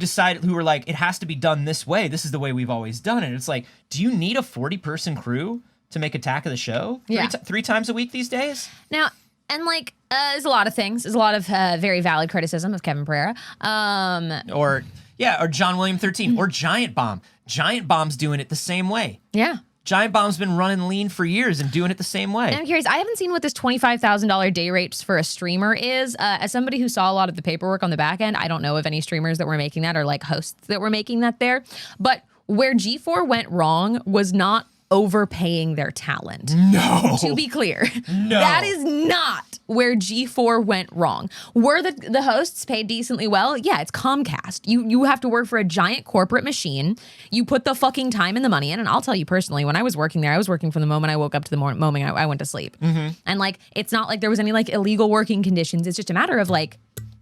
were like, it has to be done this way. This is the way we've always done it. It's like, do you need a 40-person crew to make Attack of the Show three times a week these days? Now, and there's a lot of things. There's a lot of very valid criticism of Kevin Pereira. Or John William 13 or Giant Bomb. Giant Bomb's doing it the same way. Yeah. Giant Bomb's been running lean for years and doing it the same way. And I'm curious, I haven't seen what this $25,000 day rates for a streamer is. As somebody who saw a lot of the paperwork on the back end, I don't know of any streamers that were making that or like hosts that were making that there. But where G4 went wrong was not overpaying their talent. No. To be clear. No. That is not where G4 went wrong. Were the hosts paid decently well? Yeah, it's Comcast. You have to work for a giant corporate machine. You put the fucking time and the money in, and I'll tell you personally, when I was working there, I was working from the moment I woke up to the moment I went to sleep. And it's not like there was any illegal working conditions. It's just a matter of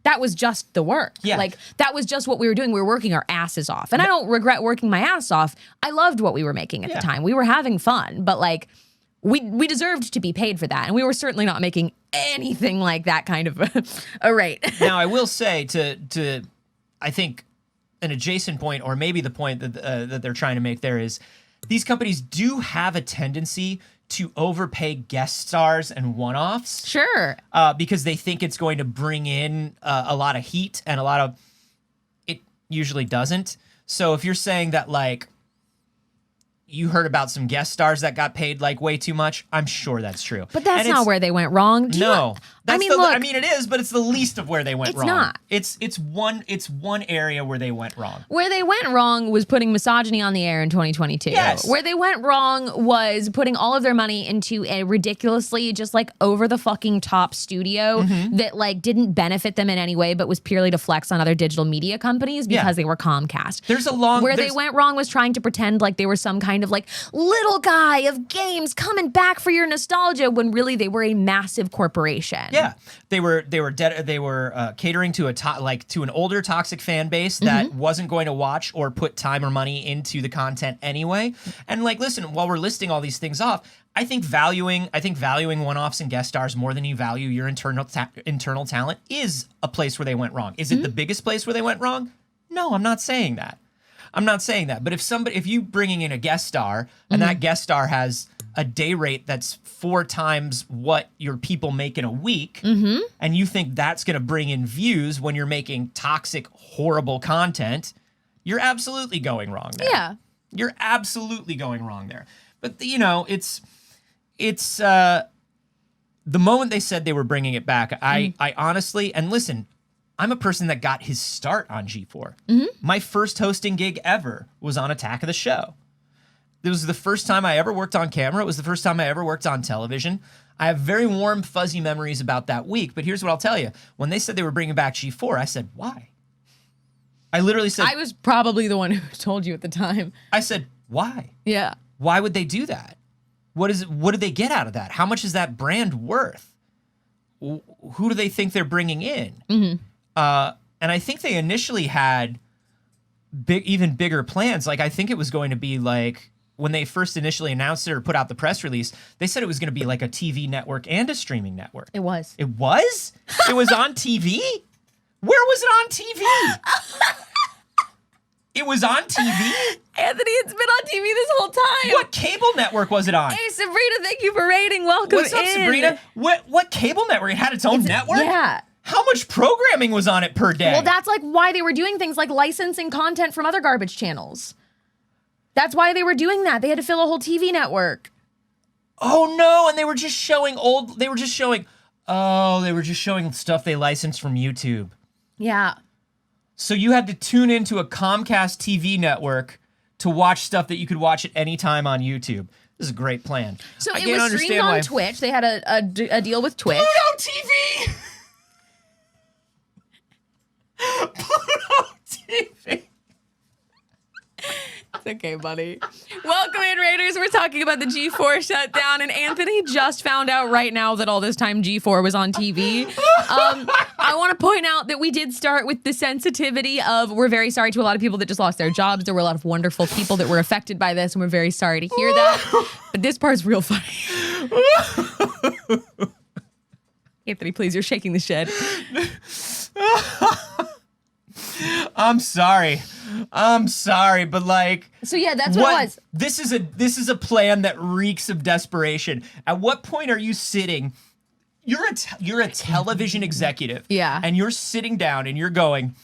that was just the work. Yeah. That was just what we were doing. We were working our asses off. And I don't regret working my ass off. I loved what we were making at the time. We were having fun, but we deserved to be paid for that. And we were certainly not making anything like that kind of a rate. Now, I will say to I think an adjacent point, or maybe the point that they're trying to make there is, these companies do have a tendency to overpay guest stars and one-offs. Sure. Because they think it's going to bring in a lot of heat, and it usually doesn't. So if you're saying that you heard about some guest stars that got paid way too much, I'm sure that's true. But that's not where they went wrong. No. I mean, it is, but it's the least of where they went wrong. It's not. It's one area where they went wrong. Where they went wrong was putting misogyny on the air in 2022. Yes. Where they went wrong was putting all of their money into a ridiculously just over the fucking top studio that didn't benefit them in any way, but was purely to flex on other digital media companies because they were Comcast. They went wrong was trying to pretend like they were some kind of little guy of games coming back for your nostalgia, when really they were a massive corporation. Yeah, they were catering to to an older toxic fan base that wasn't going to watch or put time or money into the content anyway. And listen, while we're listing all these things off, I think valuing one-offs and guest stars more than you value your internal talent is a place where they went wrong. Is it the biggest place where they went wrong? No, I'm not saying that. But if you bringing in a guest star and that guest star has a day rate that's 4 times what your people make in a week, and you think that's going to bring in views when you're making toxic, horrible content, you're absolutely going wrong there. Yeah. You're absolutely going wrong there. But, it's the moment they said they were bringing it back, I honestly, and listen, I'm a person that got his start on G4. My first hosting gig ever was on Attack of the Show. It was the first time I ever worked on camera. It was the first time I ever worked on television. I have very warm, fuzzy memories about that week. But here's what I'll tell you. When they said they were bringing back G4, I said, why? I literally said... I was probably the one who told you at the time. I said, why? Yeah. Why would they do that? What did they get out of that? How much is that brand worth? Who do they think they're bringing in? And I think they initially had even bigger plans. I think it was going to be when they first initially announced it or put out the press release, they said it was going to be like a TV network and a streaming network. It was. It was? It was on TV? Where was it on TV? It was on TV? Anthony, it's been on TV this whole time. What cable network was it on? Hey, Sabrina, thank you for rating. Welcome What's up, in. Sabrina? What cable network? It had its own network? Yeah. How much programming was on it per day? Well, that's like why they were doing things like licensing content from other garbage channels. That's why they were doing that. They had to fill a whole TV network. Oh no, and they were just showing stuff they licensed from YouTube. Yeah. So you had to tune into a Comcast TV network to watch stuff that you could watch at any time on YouTube. This is a great plan. So I it can't was streamed understand on why- Twitch. They had a deal with Twitch. Pluto TV! Pluto TV! It's okay, buddy. Welcome in, Raiders. We're talking about the G4 shutdown, and Anthony just found out right now that all this time G4 was on TV. I want to point out that we did start with the sensitivity of we're very sorry to a lot of people that just lost their jobs. There were a lot of wonderful people that were affected by this, and we're very sorry to hear that. But this part's real funny. Anthony, please, you're shaking the shed. I'm sorry, but like, So yeah, that's what it was. This is a plan that reeks of desperation. At what point are you sitting? You're a television executive, Yeah. and you're sitting down and you're going,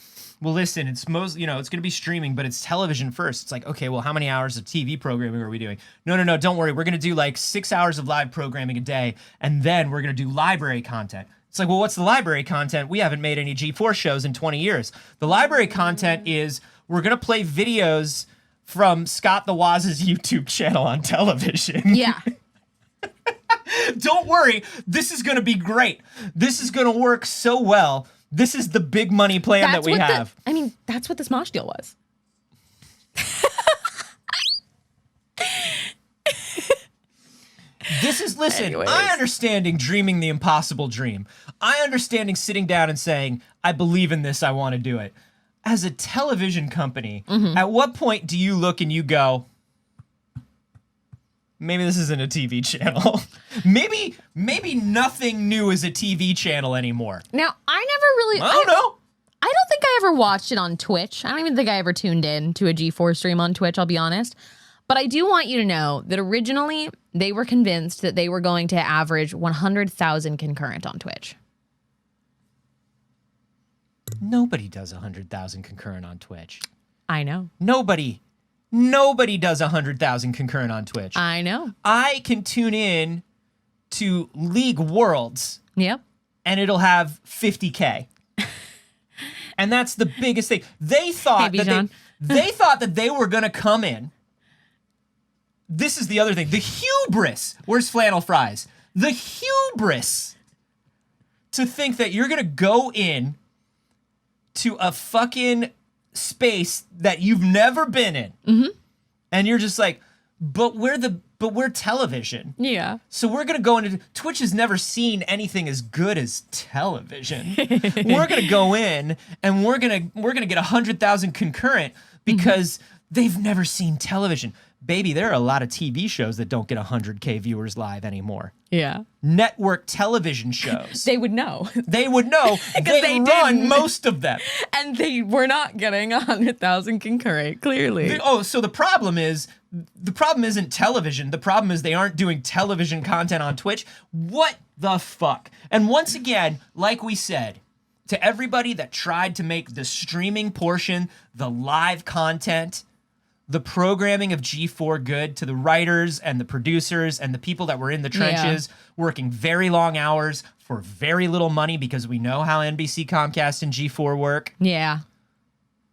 well, listen, it's it's going to be streaming, but it's television first. It's like, okay, well, how many hours of TV programming are we doing? No, don't worry, we're going to do like 6 hours of live programming a day, and then we're going to do library content. It's like, well, what's the library content? We haven't made any G4 shows in 20 years. The library content is we're going to play videos from Scott the Waz's YouTube channel on television. Yeah. Don't worry, this is going to be great. This is going to work so well. This is the big money plan that we have. That's what the Smosh deal was. Listen, Anyways. I understanding dreaming the impossible dream. I understanding sitting down and saying, I believe in this, I want to do it. As a television company, at what point do you look and you go, maybe this isn't a TV channel. maybe nothing new is a TV channel anymore. Now, I never really... I don't know. I don't think I ever watched it on Twitch. I don't even think I ever tuned in to a G4 stream on Twitch, I'll be honest. But I do want you to know that originally they were convinced that they were going to average 100,000 concurrent on Twitch. Nobody does 100,000 concurrent on Twitch. I know. Nobody does 100,000 concurrent on Twitch. I know. I can tune in to League Worlds Yep. and it'll have 50K. And that's the biggest thing. They thought Hey, Bijan. they thought that they were going to come in. This is the other thing. The hubris. Where's Flannel Fries? The hubris to think that you're going to go in to a fucking space that you've never been in. Mm-hmm. And you're just like, but we're television. Yeah. So we're going to go into Twitch has never seen anything as good as television. We're going to go in and we're going to get 100,000 concurrent because they've never seen television. Baby, there are a lot of TV shows that don't get 100K viewers live anymore. Yeah. Network television shows. They would know. They would know. they run didn't. most of them. And they were not getting 100,000 concurrent, clearly. So the problem isn't television. The problem is they aren't doing television content on Twitch. What the fuck? And once again, like we said, to everybody that tried to make the streaming portion, the live content, the programming of G4 good, to the writers and the producers and the people that were in the trenches working very long hours for very little money, because we know how NBC, Comcast, and G4 work. Yeah.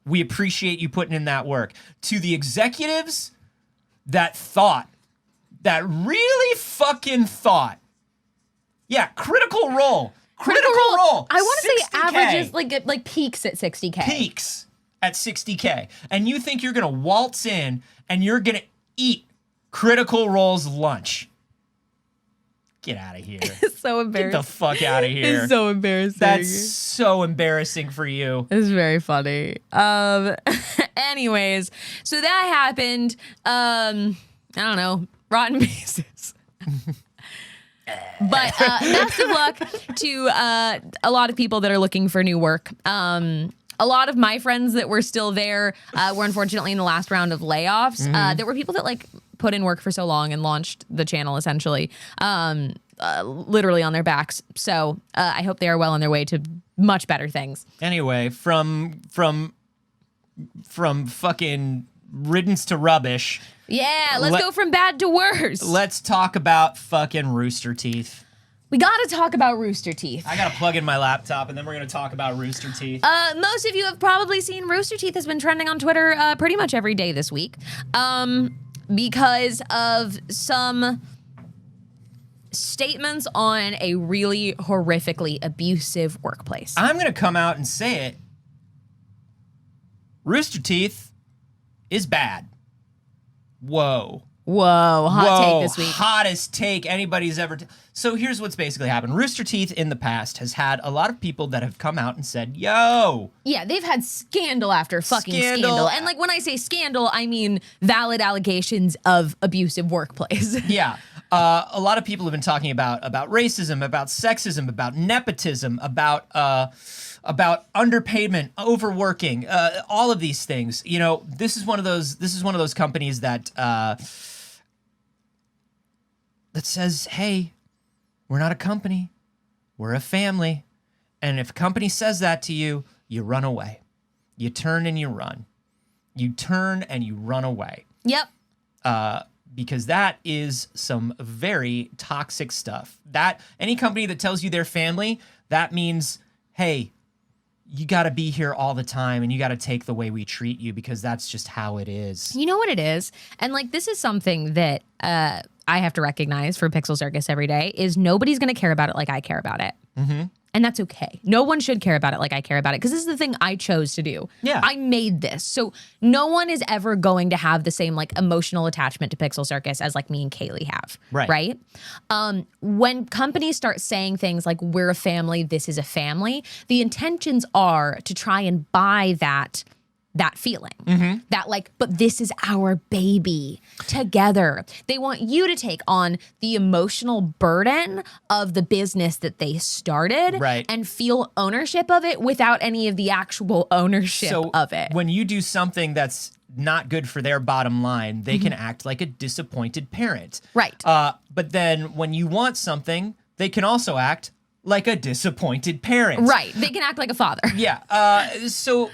We appreciate you putting in that work. To the executives that really fucking thought, yeah, Critical Role. Critical Role. I want to say 60K. averages like peaks at 60K. Peaks at 60K. And you think you're going to waltz in and you're going to eat Critical Role's lunch. Get out of here. It's so embarrassing. Get the fuck out of here. It's so embarrassing. That's so embarrassing for you. It's very funny. Anyways, so that happened. I don't know, rotten pieces. But best of luck to a lot of people that are looking for new work. A lot of my friends that were still there were unfortunately in the last round of layoffs. There were people that like put in work for so long and launched the channel essentially, literally on their backs. So I hope they are well on their way to much better things. Anyway, from fucking riddance to rubbish. Yeah, let's go from bad to worse. Let's talk about fucking Rooster Teeth. We gotta talk about Rooster Teeth. I gotta plug in my laptop, and then we're gonna talk about Rooster Teeth. Most of you have probably seen Rooster Teeth has been trending on Twitter pretty much every day this week because of some statements on a really horrifically abusive workplace. I'm gonna come out and say it. Rooster Teeth is bad. Whoa. Whoa, hot take this week. Hottest take anybody's ever. So here's what's basically happened. Rooster Teeth in the past has had a lot of people that have come out and said, yo. Yeah, they've had scandal after fucking scandal. And like when I say scandal, I mean valid allegations of abusive workplace. Yeah. A lot of people have been talking about racism, about sexism, about nepotism, about underpayment, overworking, all of these things. You know, this is one of those companies that that says, hey, we're not a company, we're a family. And if a company says that to you, you run away. You turn and you run. You turn and you run away. Yep. Because that is some very toxic stuff. That any company that tells you they're family, that means, hey, you got to be here all the time and you got to take the way we treat you because that's just how it is. You know what it is? And like this is something that I have to recognize for PixelCircus every day is nobody's going to care about it like I care about it. Mm-hmm. And that's okay. No one should care about it like I care about it because this is the thing I chose to do. Yeah. I made this. So no one is ever going to have the same like emotional attachment to PixelCircus as like me and Kaylee have. Right. When companies start saying things like we're a family, this is a family, the intentions are to try and buy that feeling. Mm-hmm. That like, but this is our baby together. They want you to take on the emotional burden of the business that they started and feel ownership of it without any of the actual ownership of it. When you do something that's not good for their bottom line, they can act like a disappointed parent. Right. But then when you want something, they can also act like a disappointed parent. Right. They can act like a father. Yeah. So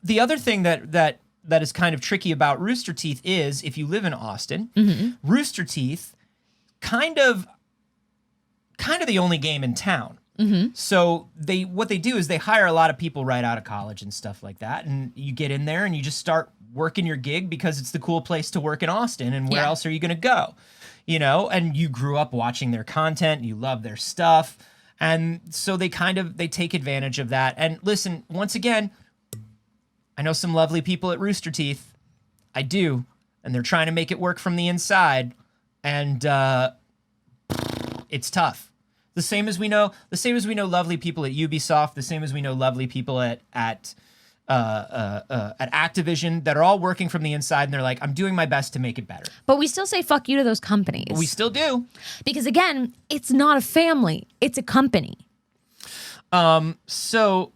the other thing that is kind of tricky about Rooster Teeth is if you live in Austin, Rooster Teeth kind of the only game in town. So what they do is they hire a lot of people right out of college and stuff like that, and you get in there and you just start working your gig because it's the cool place to work in Austin, and where else are you going to go? You know, and you grew up watching their content, you love their stuff, and so they take advantage of that. And listen, once again, I know some lovely people at Rooster Teeth. I do. And they're trying to make it work from the inside. And it's tough. The same as we know lovely people at Ubisoft, the same as we know lovely people at Activision that are all working from the inside and they're like, I'm doing my best to make it better. But we still say fuck you to those companies. We still do. Because again, it's not a family, it's a company. So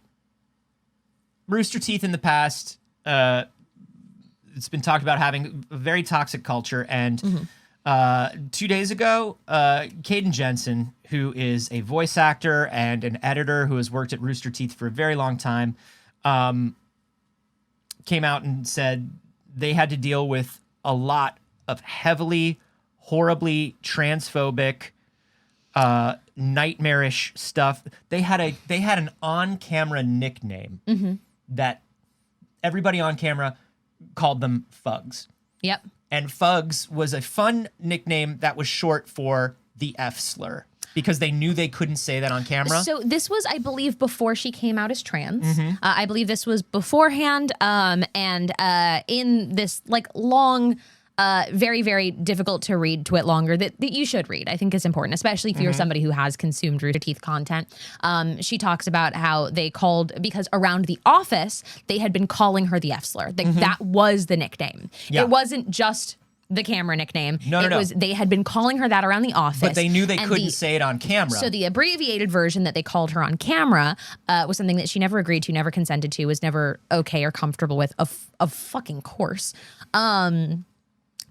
Rooster Teeth in the past, it's been talked about having a very toxic culture. And 2 days ago, Caden Jensen, who is a voice actor and an editor who has worked at Rooster Teeth for a very long time, came out and said they had to deal with a lot of heavily, horribly transphobic, nightmarish stuff. They had an on-camera nickname that everybody on camera called them Fugs. Yep. And Fugs was a fun nickname that was short for the F slur because they knew they couldn't say that on camera. So this was, I believe, before she came out as trans. I believe this was beforehand. And in this like long, very, very difficult to read twit longer that you should read. I think it's important, especially if you're somebody who has consumed Rooster Teeth content. She talks about how they called, because around the office, they had been calling her the F slur. That was the nickname. Yeah. It wasn't just the camera nickname. No. They had been calling her that around the office. But they knew they couldn't say it on camera. So the abbreviated version that they called her on camera was something that she never agreed to, never consented to, was never okay or comfortable with, of fucking course.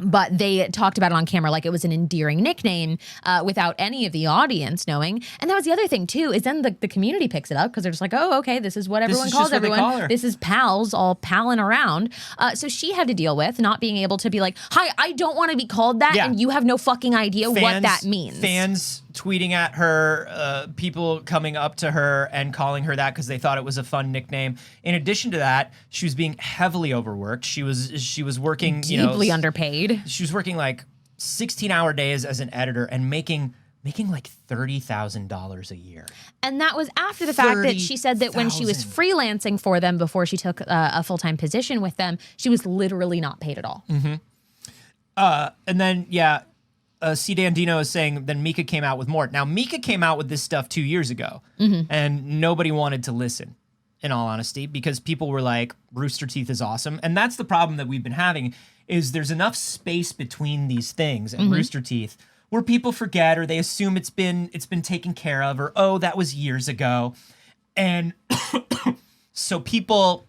But they talked about it on camera like it was an endearing nickname without any of the audience knowing. And that was the other thing, too, is then the community picks it up because they're just like, oh, okay, this is what everyone calls everyone. Call her. This is pals all palling around. So she had to deal with not being able to be like, hi, I don't want to be called that, and you have no fucking idea what that means. Fans tweeting at her, people coming up to her and calling her that because they thought it was a fun nickname. In addition to that, she was being heavily overworked. She was working deeply underpaid. She was working like 16-hour days as an editor and making like $30,000 a year. And that was after the fact that she said that when she was freelancing for them before she took a full-time position with them, she was literally not paid at all. Mm-hmm. And then, C. Dandino is saying then Mika came out with more. Now, Mika came out with this stuff 2 years ago, and nobody wanted to listen, in all honesty, because people were like, Rooster Teeth is awesome. And that's the problem that we've been having, is there's enough space between these things and Rooster Teeth where people forget or they assume it's been taken care of, or, oh, that was years ago. And so people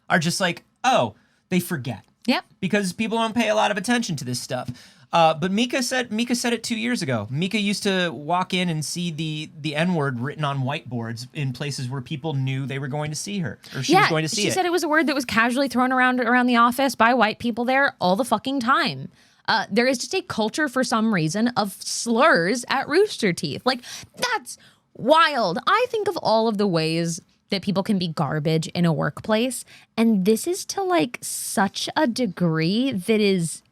are just like, oh, they forget. Yep. Because people don't pay a lot of attention to this stuff. But Mika said it 2 years ago. Mika used to walk in and see the N-word written on whiteboards in places where people knew they were going to see her, or she was going to see it. She said it was a word that was casually thrown around the office by white people there all the fucking time. There is just a culture for some reason of slurs at Rooster Teeth. Like, that's wild. I think of all of the ways that people can be garbage in a workplace, and this is to like such a degree that is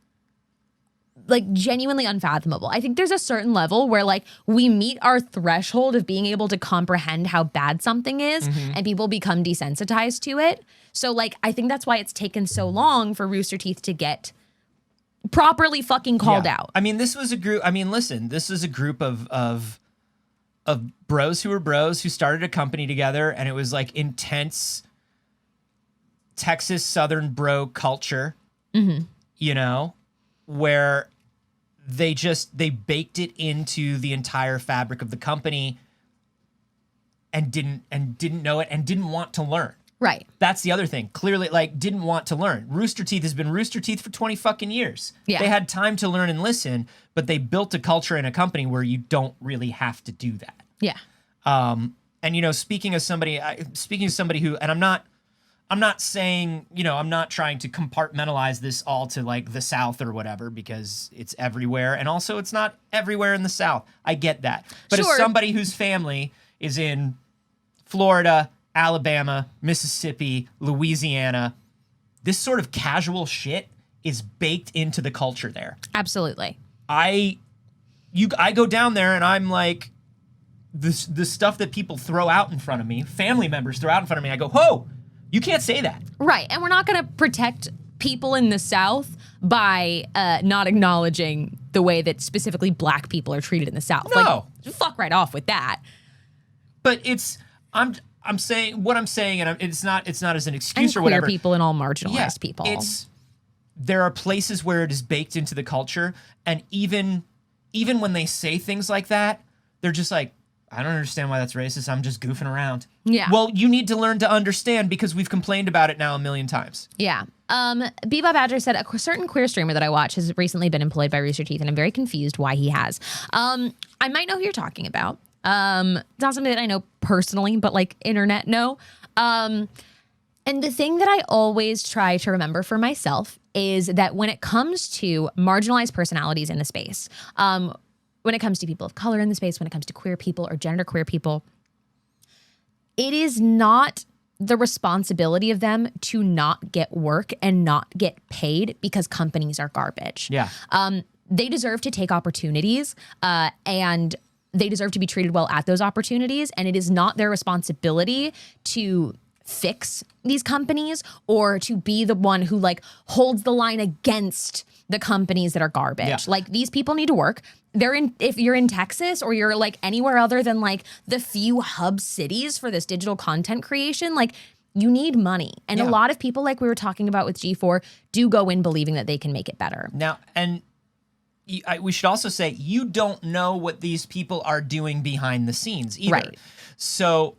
like genuinely unfathomable. I think there's a certain level where like we meet our threshold of being able to comprehend how bad something is, and people become desensitized to it. So like I think that's why it's taken so long for Rooster Teeth to get properly fucking called out. I mean, this was a group. I mean, listen, this is a group of bros who were bros who started a company together, and it was like intense Texas Southern bro culture, you know, where they baked it into the entire fabric of the company and didn't know it and didn't want to learn. Right. That's the other thing. Clearly, like, didn't want to learn. Rooster Teeth has been Rooster Teeth for 20 fucking years. Yeah. They had time to learn and listen, but they built a culture in a company where you don't really have to do that. Yeah. And you know, speaking of somebody who, and I'm not saying, you know, I'm not trying to compartmentalize this all to like the South or whatever, because it's everywhere. And also it's not everywhere in the South. I get that. But as somebody whose family is in Florida, Alabama, Mississippi, Louisiana, this sort of casual shit is baked into the culture there. Absolutely. I go down there and I'm like, the stuff that people throw out in front of me, family members throw out in front of me, I go, whoa, you can't say that. Right. And we're not going to protect people in the South by not acknowledging the way that specifically black people are treated in the South. No. Like, fuck right off with that. But I'm saying what I'm saying, and it's not as an excuse and or whatever. Queer people and all marginalized people. There are places where it is baked into the culture, and even when they say things like that, they're just like, I don't understand why that's racist. I'm just goofing around. Yeah. Well, you need to learn to understand because we've complained about it now a million times. Yeah. Bebop Badger said a certain queer streamer that I watch has recently been employed by Rooster Teeth, and I'm very confused why he has. I might know who you're talking about. It's not something that I know personally, but like internet know. And the thing that I always try to remember for myself is that when it comes to marginalized personalities in the space, when it comes to people of color in the space, when it comes to queer people or genderqueer people, it is not the responsibility of them to not get work and not get paid because companies are garbage. Yeah. They deserve to take opportunities, and they deserve to be treated well at those opportunities. And it is not their responsibility to fix these companies or to be the one who like holds the line against the companies that are garbage. Yeah. Like, these people need to work. If you're in Texas or you're like anywhere other than like the few hub cities for this digital content creation, like, You need money. And a Yeah. lot of people, like we were talking about with G4, do go in believing that they can make it better. Now, and we should also say, you don't know what these people are doing behind the scenes either. Right. So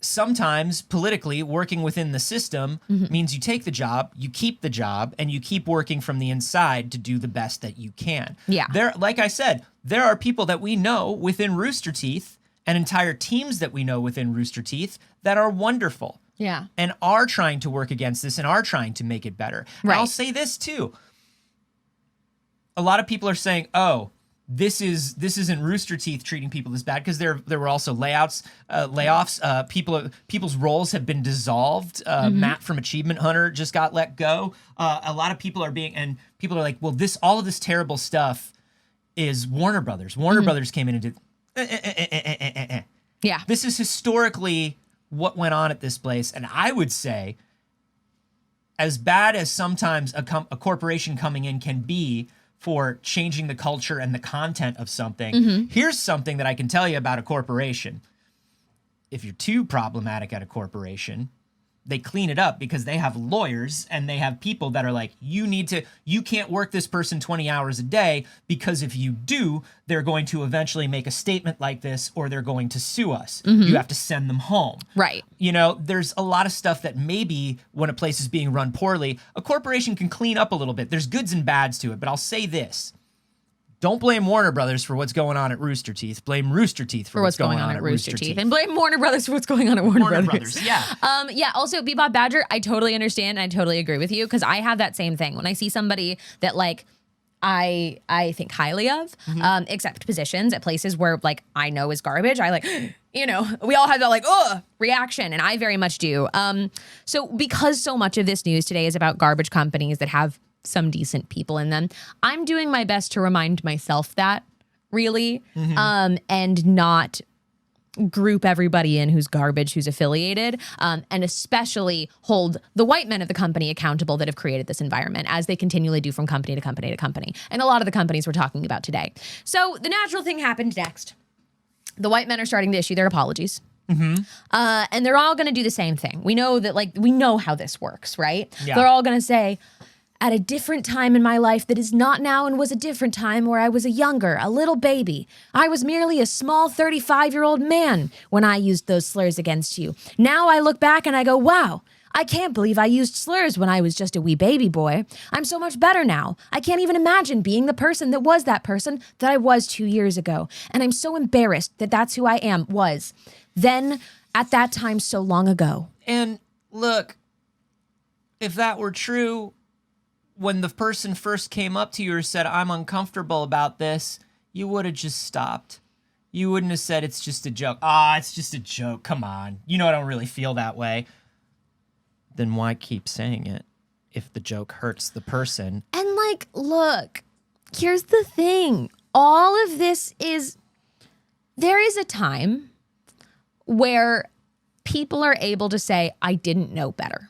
sometimes politically working within the system means you take the job, you keep the job, and you keep working from the inside to do the best that you can. Yeah. Like I said, there are people that we know within Rooster Teeth and entire teams that we know within Rooster Teeth that are wonderful. Yeah. And are trying to work against this and are trying to make it better. And Right. I'll say this too. A lot of people are saying, oh, this isn't Rooster Teeth treating people this bad, because there were also layoffs. People's roles have been dissolved. Matt from Achievement Hunter just got let go. A lot of people are like, well, all of this terrible stuff is Warner Brothers. Warner Brothers came in and did. Yeah. This is historically what went on at this place, and I would say, as bad as sometimes a corporation coming in can be for changing the culture and the content of something, here's something that I can tell you about a corporation. If you're too problematic at a corporation, they clean it up, because they have lawyers and they have people that are like, you can't work this person 20 hours a day, because if you do, they're going to eventually make a statement like this, or they're going to sue us. You have to send them home. Right. You know, there's a lot of stuff that maybe when a place is being run poorly, a corporation can clean up a little bit. There's goods and bads to it, but I'll say this. Don't blame Warner Brothers for what's going on at Rooster Teeth. Blame Rooster Teeth for what's going on at Rooster Teeth. And blame Warner Brothers for what's going on at Warner Brothers. Brothers, yeah. Yeah, also, Bebop Badger, I totally understand and I totally agree with you, because I have that same thing. When I see somebody that, like, I think highly of, accept positions at places where, like, I know is garbage, I, like, you know, we all have that, like, reaction, and I very much do. So because so much of this news today is about garbage companies that have some decent people in them, I'm doing my best to remind myself that, really, and not group everybody in who's garbage, who's affiliated, and especially hold the white men of the company accountable that have created this environment, as they continually do from company to company to company. And a lot of the companies we're talking about today. So the natural thing happened next. The white men are starting to issue their apologies. And they're all going to do the same thing. We know that, like, we know how this works, right? Yeah. They're all going to say, at a different time in my life that is not now and was a different time where I was a little baby. I was merely a small 35-year-old man when I used those slurs against you. Now I look back and I go, wow, I can't believe I used slurs when I was just a wee baby boy. I'm so much better now. I can't even imagine being the person that was that person that I was 2 years ago. And I'm so embarrassed that that's who I was then at that time so long ago. And look, if that were true, when the person first came up to you or said, I'm uncomfortable about this, you would have just stopped. You wouldn't have said, it's just a joke. It's just a joke. Come on. You know I don't really feel that way. Then why keep saying it if the joke hurts the person? And, like, look, here's the thing. All of this is, there is a time where people are able to say, I didn't know better.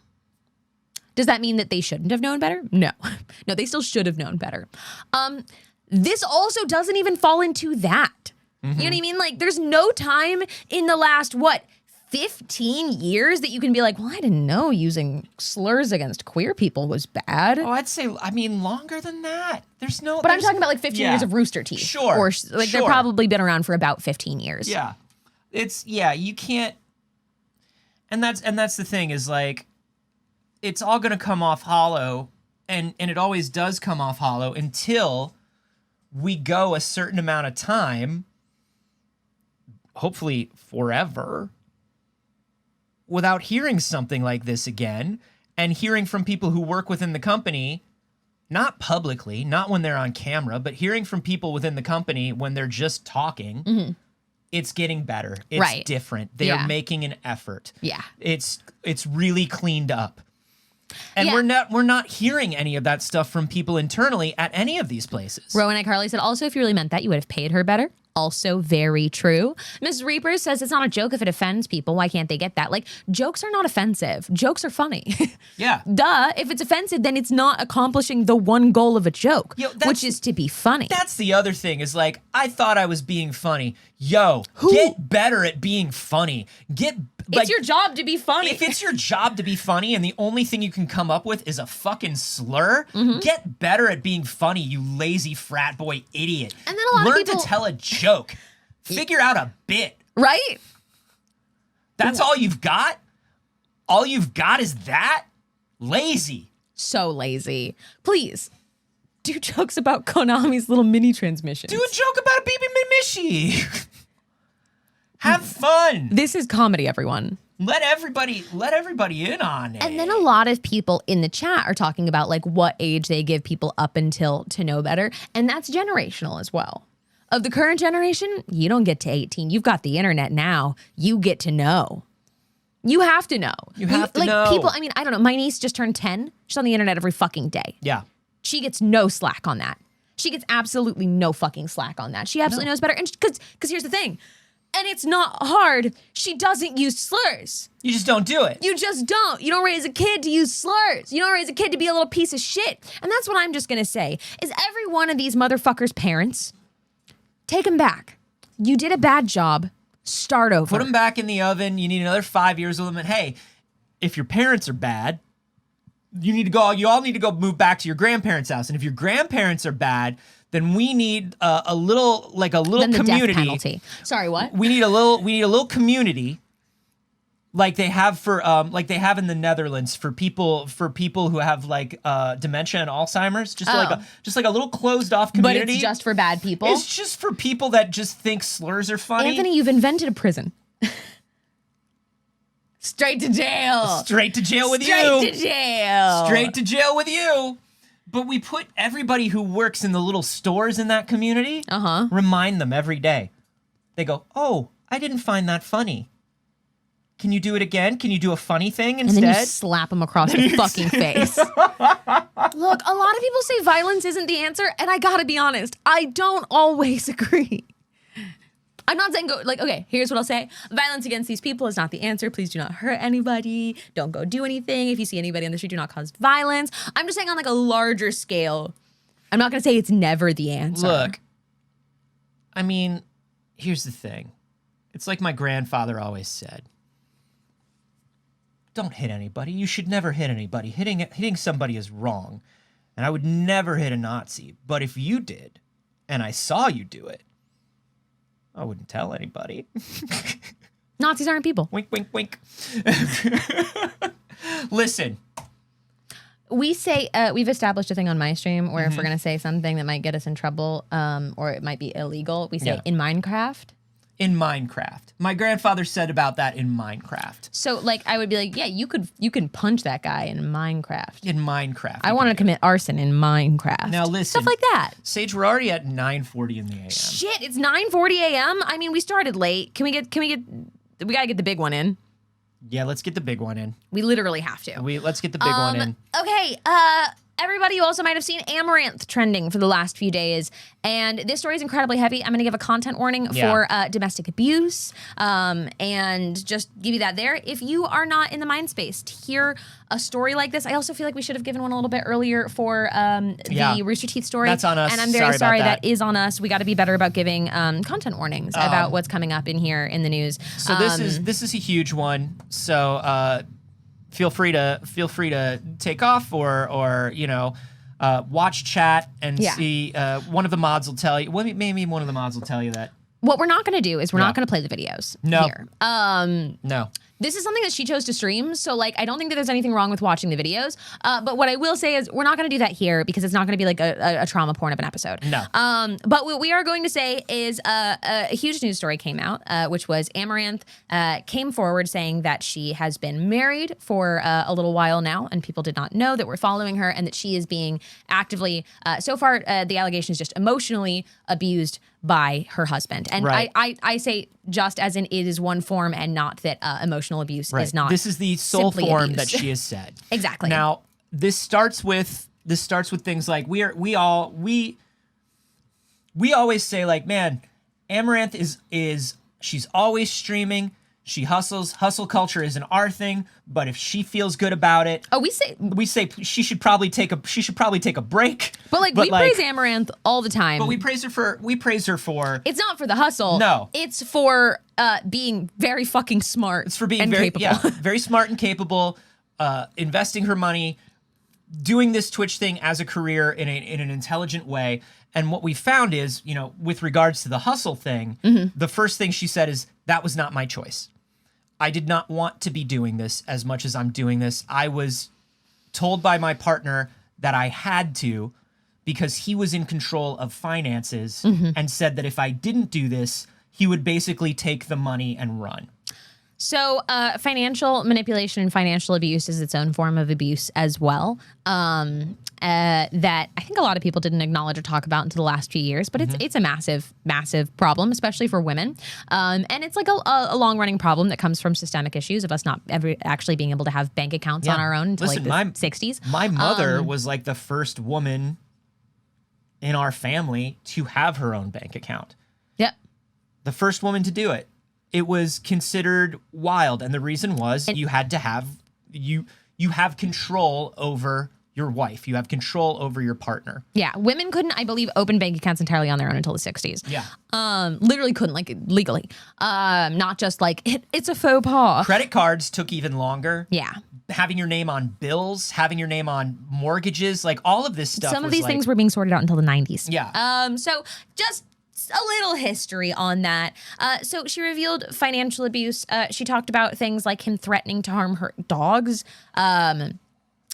Does that mean that they shouldn't have known better? No. No, they still should have known better. This also doesn't even fall into that. You know what I mean? Like, there's no time in the last, 15 years that you can be like, well, I didn't know using slurs against queer people was bad. Oh, I'd say, longer than that. But I'm talking about, like, 15 years of Rooster Teeth. Sure. Or, like, they've probably been around for about 15 years. Yeah. You can't. And that's the thing is, like, it's all going to come off hollow, and it always does come off hollow until we go a certain amount of time, hopefully forever, without hearing something like this again, and hearing from people who work within the company, not publicly, not when they're on camera, but hearing from people within the company when they're just talking. It's getting better. It's different. They are making an effort. Yeah. It's really cleaned up. And we're not hearing any of that stuff from people internally at any of these places. Rowan iCarly said, also, if you really meant that, you would have paid her better. Also very true. Mrs. Reaper says it's not a joke if it offends people. Why can't they get that? Like, jokes are not offensive. Jokes are funny. Yeah. Duh. If it's offensive, then it's not accomplishing the one goal of a joke, which is to be funny. That's the other thing is, like, I thought I was being funny. Get better at being funny. It's your job to be funny. If it's your job to be funny and the only thing you can come up with is a fucking slur, get better at being funny, you lazy frat boy idiot. And then a lot Learn of people to tell a joke. Figure out a bit. right? That's all you've got? All you've got is that? Lazy. So lazy. Please do jokes about Konami's little mini transmissions. Do a joke about a baby mishy. Have fun. This is comedy, everyone. Let everybody in on it. And then a lot of people in the chat are talking about like what age they give people up until to know better. And that's generational as well. Of the current generation, you don't get to 18. You've got the internet now. You get to know. You have to know. You have to like, know. People, I mean, I don't know. My niece just turned 10. She's on the internet every fucking day. Yeah. She gets no slack on that. She gets absolutely no fucking slack on that. She absolutely knows better. And because here's the thing. And it's not hard. She doesn't use slurs. You just don't do it. You just don't. You don't raise a kid to use slurs. You don't raise a kid to be a little piece of shit. And that's what I'm just going to say, is every one of these motherfuckers' parents, take them back. You did a bad job. Start over. Put them back in the oven. You need another 5 years with them. And hey, if your parents are bad, you all need to go move back to your grandparents' house. And if your grandparents are bad, then we need a little then the community. death penalty. Sorry, what? We need a little community like they have like they have in the Netherlands for people who have like dementia and Alzheimer's, just like a little closed off community. But it's just for bad people. It's just for people that just think slurs are funny. Anthony, you've invented a prison. Straight to jail. Straight to jail with you. Straight to jail. Straight to jail with you. But we put everybody who works in the little stores in that community, remind them every day. They go, oh, I didn't find that funny. Can you do it again? Can you do a funny thing instead? And then you slap them across the fucking face. Look, a lot of people say violence isn't the answer, and I gotta be honest, I don't always agree. I'm not saying okay, here's what I'll say. Violence against these people is not the answer. Please do not hurt anybody. Don't go do anything. If you see anybody on the street, do not cause violence. I'm just saying on like a larger scale, I'm not gonna say it's never the answer. Look, I mean, here's the thing. It's like my grandfather always said. Don't hit anybody. You should never hit anybody. Hitting somebody is wrong. And I would never hit a Nazi. But if you did, and I saw you do it, I wouldn't tell anybody. Nazis aren't people. Wink, wink, wink. Listen. We say, we've established a thing on my stream where if we're going to say something that might get us in trouble or it might be illegal, we say in Minecraft. In Minecraft. My grandfather said about that in Minecraft. So like I would be like, yeah, you can punch that guy in Minecraft. In Minecraft. I want to commit arson in Minecraft. Now listen. Stuff like that. Saige, we're already at 9:40 in the AM. Shit, it's 9:40 a.m. I mean, we started late. We gotta get the big one in. Yeah, let's get the big one in. We literally have to. Let's get the big one in. Okay, everybody, you also might have seen Amaranth trending for the last few days. And this story is incredibly heavy. I'm going to give a content warning for domestic abuse and just give you that there. If you are not in the mind space to hear a story like this, I also feel like we should have given one a little bit earlier for the Rooster Teeth story. That's on us. And I'm very sorry about that is on us. We got to be better about giving content warnings about what's coming up in here in the news. So this is a huge one. So feel free to take off or watch chat and see. One of the mods will tell you. Well, maybe one of the mods will tell you that. What we're not going to do is we're not going to play the videos here. No. This is something that she chose to stream, so like I don't think that there's anything wrong with watching the videos. But what I will say is we're not going to do that here because it's not going to be like a trauma porn of an episode. No. But what we are going to say is a huge news story came out, which was Amaranth came forward saying that she has been married for a little while now, and people did not know that we're following her, and that she is being actively, so far, the allegation is just emotionally abused by her husband. And right. I say just as in it is one form and not that emotional abuse is not. This is the sole form abuse. that she has said. Exactly. Now, this starts with things like we always say like, man, Amaranth is she's always streaming. She hustles. Hustle culture isn't our thing, but if she feels good about it, Oh, we say she should probably take a break. but like we praise Amaranth all the time. But we praise her for It's not for the hustle. No. It's for being very fucking smart. It's for being and very capable. very smart and capable, investing her money, doing this Twitch thing as a career in an intelligent way. And what we found is, with regards to the hustle thing, the first thing she said is, that was not my choice. I did not want to be doing this as much as I'm doing this. I was told by my partner that I had to because he was in control of finances and said that if I didn't do this, he would basically take the money and run. So financial manipulation and financial abuse is its own form of abuse as well. That I think a lot of people didn't acknowledge or talk about until the last few years, but it's a massive, massive problem, especially for women. And it's like a long-running problem that comes from systemic issues of us not ever actually being able to have bank accounts on our own until the 60s. My mother was like the first woman in our family to have her own bank account. Yep. The first woman to do it. It was considered wild, and the reason was you had to have you have control over your wife. You have control over your partner. Yeah, women couldn't, I believe, open bank accounts entirely on their own until the 60s. Yeah. Literally couldn't, like legally. Not just like it's a faux pas. Credit cards took even longer. Yeah. Having your name on bills, having your name on mortgages, like all of this stuff. Some of these things were being sorted out until the 90s. Yeah. So just a little history on that. So she revealed financial abuse. She talked about things like him threatening to harm her dogs.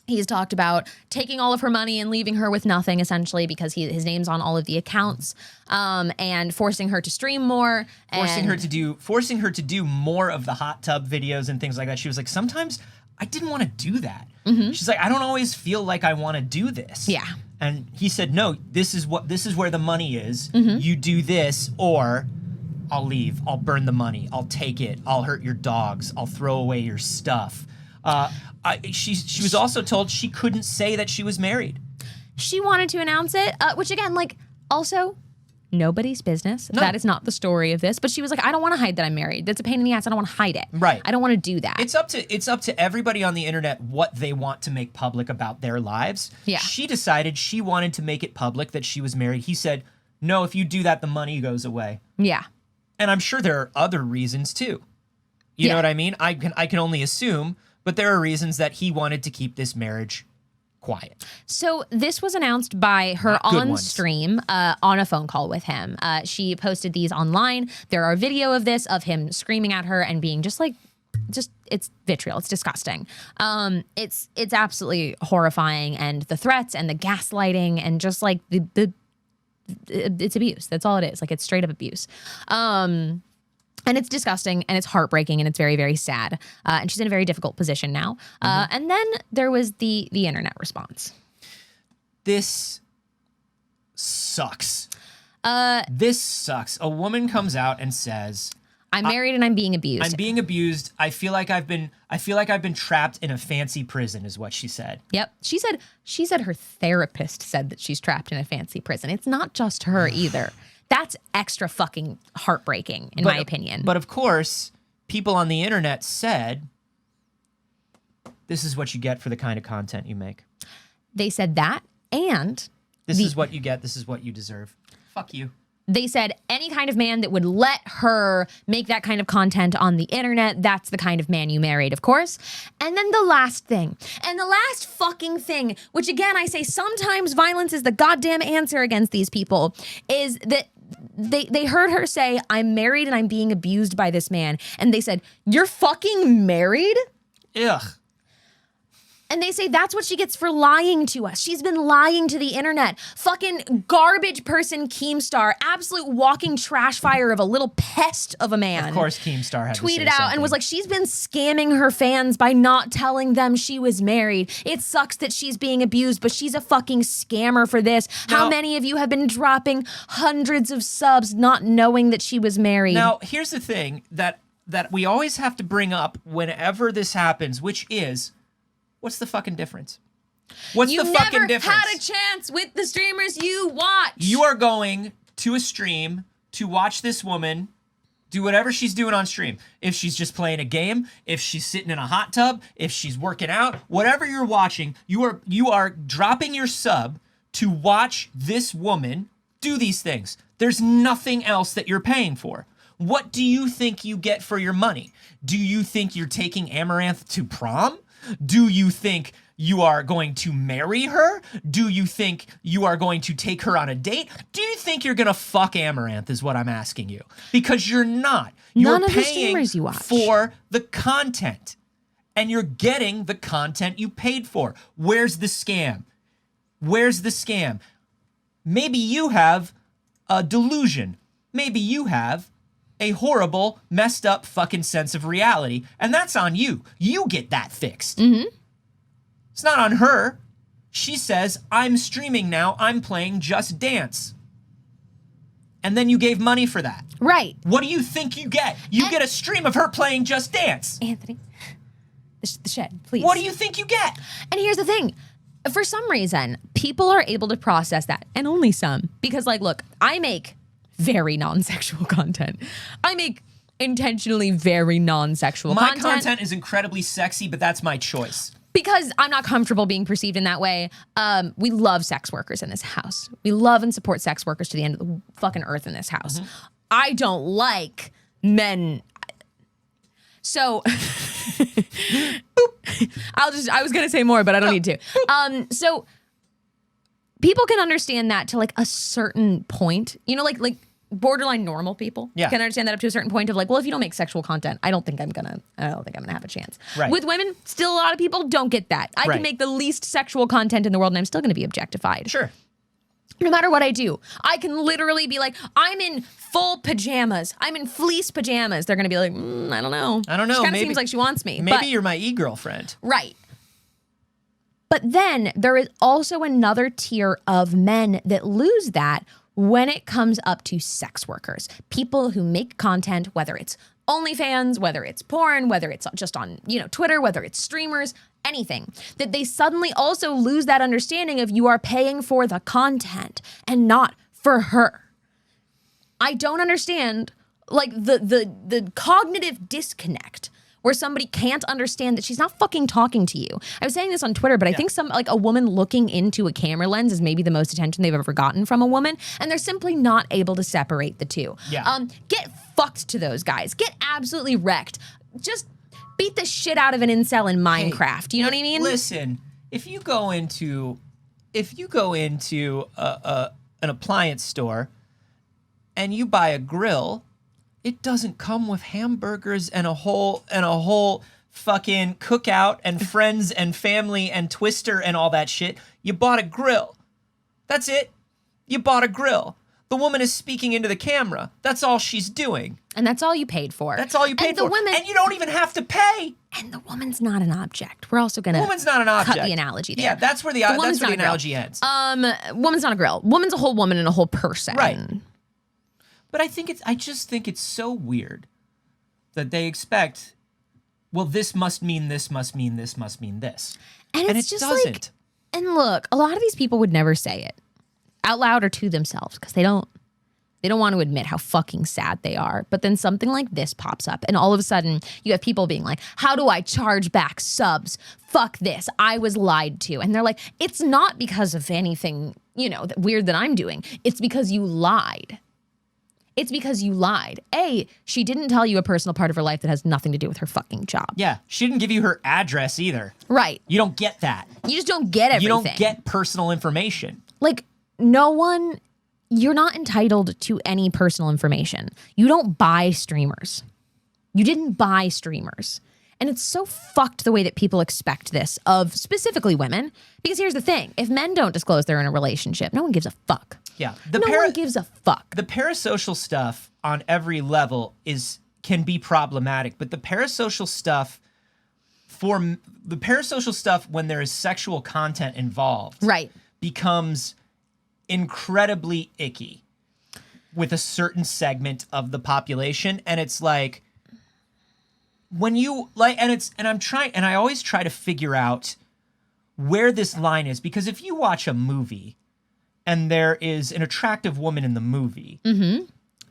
He's talked about taking all of her money and leaving her with nothing, essentially, because his name's on all of the accounts, and forcing her to stream more. Forcing her to do more of the hot tub videos and things like that. She was like, sometimes I didn't want to do that. She's like, I don't always feel like I want to do this. Yeah. And he said, no, this is where the money is. You do this, or I'll leave. I'll burn the money. I'll take it. I'll hurt your dogs. I'll throw away your stuff. She was also told she couldn't say that she was married. She wanted to announce it, which again, like, also nobody's business. No. That is not the story of this. But she was like, I don't want to hide that I'm married. That's a pain in the ass. I don't want to hide it. Right. I don't want to do that. It's up to everybody on the internet what they want to make public about their lives. Yeah. She decided she wanted to make it public that she was married. He said, no, if you do that, the money goes away. Yeah. And I'm sure there are other reasons too. You know what I mean? I can only assume, but there are reasons that he wanted to keep this marriage quiet. So this was announced by her Not good on ones. stream on a phone call with him. She posted these online. There are video of this, of him screaming at her and being just it's vitriol. It's disgusting. It's absolutely horrifying. And the threats and the gaslighting and just like it's abuse. That's all it is. Like, it's straight up abuse. And it's disgusting and it's heartbreaking and it's very, very sad. And she's in a very difficult position now. And then there was the internet response. This sucks. This sucks. A woman comes out and says, I'm married and I'm being abused. I'm being abused. I feel like I've been trapped in a fancy prison, is what she said. Yep. She said her therapist said that she's trapped in a fancy prison. It's not just her either. That's extra fucking heartbreaking, in my opinion. But of course, people on the internet said, this is what you get for the kind of content you make. They said that, and This is what you get. This is what you deserve. Fuck you. they said any kind of man that would let her make that kind of content on the internet, that's the kind of man you married, of course. And then the last thing, and the last fucking thing, which again, I say sometimes violence is the goddamn answer against these people, is that they heard her say, I'm married and I'm being abused by this man. And they said, you're fucking married? Ugh. And they say that's what she gets for lying to us. She's been lying to the internet. Fucking garbage person Keemstar, absolute walking trash fire of a little pest of a man. Of course Keemstar had to tweeted say out something. and was like, she's been scamming her fans by not telling them she was married. It sucks that she's being abused, but she's a fucking scammer for this. How Now- many of you have been dropping hundreds of subs not knowing that she was married? Now, here's the thing that we always have to bring up whenever this happens, which is, what's the fucking difference? What's you the fucking never difference? had a chance with the streamers you watch. You are going to a stream to watch this woman Do whatever she's doing on stream. If she's just playing a game, if she's sitting in a hot tub, if she's working out, whatever you're watching, you are dropping your sub to watch this woman do these things. There's nothing else that you're paying for. What do you think you get for your money? Do you think you're taking Amaranth to prom? Do you think you are going to marry her? Do you think you are going to take her on a date? Do you think you're going to fuck Amaranth is what I'm asking you. Because you're not. You're None of the paying streamers you watch. for the content. And you're getting the content you paid for. Where's the scam? Where's the scam? Maybe you have a delusion. Maybe you have a horrible, messed up fucking sense of reality. And that's on you. You get that fixed. Mm-hmm. It's not on her. She says, I'm streaming now. I'm playing Just Dance. And then you gave money for that. Right. What do you think you get? You get a stream of her playing Just Dance. Anthony, the shed, please. What do you think you get? And here's the thing. For some reason, people are able to process that, and only some. Because, like, look, I make very non-sexual content. I make intentionally very non-sexual My content. content is incredibly sexy, but that's my choice. Because I'm not comfortable being perceived in that way. We love sex workers in this house. We love and support sex workers to the end of the fucking earth in this house. Mm-hmm. I don't like men. So I was gonna say more, but I don't need to. So people can understand that to like a certain point, you know, like borderline normal people Yeah. can understand that up to a certain point of like, well, if you don't make sexual content, I don't think I'm gonna have a chance. Right. With women, still a lot of people don't get that. I Right. can make the least sexual content in the world and I'm still gonna be objectified. Sure. No matter what I do, I can literally be like, I'm in full pajamas. I'm in fleece pajamas. They're gonna be like, I don't know. I don't know. She kind of Maybe- seems like she wants me. Maybe but, you're my e-girlfriend. right. But then there is also another tier of men that lose that when it comes up to sex workers. People who make content, whether it's OnlyFans, whether it's porn, whether it's just on, Twitter, whether it's streamers, anything, that they suddenly also lose that understanding of you are paying for the content and not for her. I don't understand like the cognitive disconnect where somebody can't understand that she's not fucking talking to you. I was saying this on Twitter, but I think a woman looking into a camera lens is maybe the most attention they've ever gotten from a woman, and they're simply not able to separate the two. Yeah. Get fucked to those guys. Get absolutely wrecked. Just beat the shit out of an incel in Minecraft. You know what I mean? Listen, if you go into an appliance store and you buy a grill, it doesn't come with hamburgers and a whole fucking cookout and friends and family and Twister and all that shit. You bought a grill. That's it. You bought a grill. The woman is speaking into the camera. That's all she's doing. And that's all you paid for. That's all you paid for. And you don't even have to pay. And the woman's not an object. We're also gonna Woman's not an object. cut the analogy there. Yeah, that's where the analogy ends. Woman's not a grill. Woman's a whole woman and a whole person. Right. But I just think it's so weird that they expect, well, this must mean this must mean this must mean this. And it it's just doesn't. like, and look, a lot of these people would never say it out loud or to themselves because they don't want to admit how fucking sad they are. But then something like this pops up and all of a sudden you have people being like, how do I charge back subs? Fuck this. I was lied to. And they're like, it's not because of anything, weird that I'm doing. It's because you lied. It's because you lied. She didn't tell you a personal part of her life that has nothing to do with her fucking job. Yeah, she didn't give you her address either. Right. You don't get that. You just don't get everything. You don't get personal information. Like, you're not entitled to any personal information. You don't buy streamers. You didn't buy streamers. And it's so fucked the way that people expect this of specifically women. Because here's the thing. If men don't disclose they're in a relationship, no one gives a fuck. Yeah. No one gives a fuck. The parasocial stuff on every level can be problematic, but the parasocial stuff when there is sexual content involved, Right, becomes incredibly icky with a certain segment of the population. And it's like when you like, and I always try to figure out where this line is, because if you watch a movie and there is an attractive woman in the movie,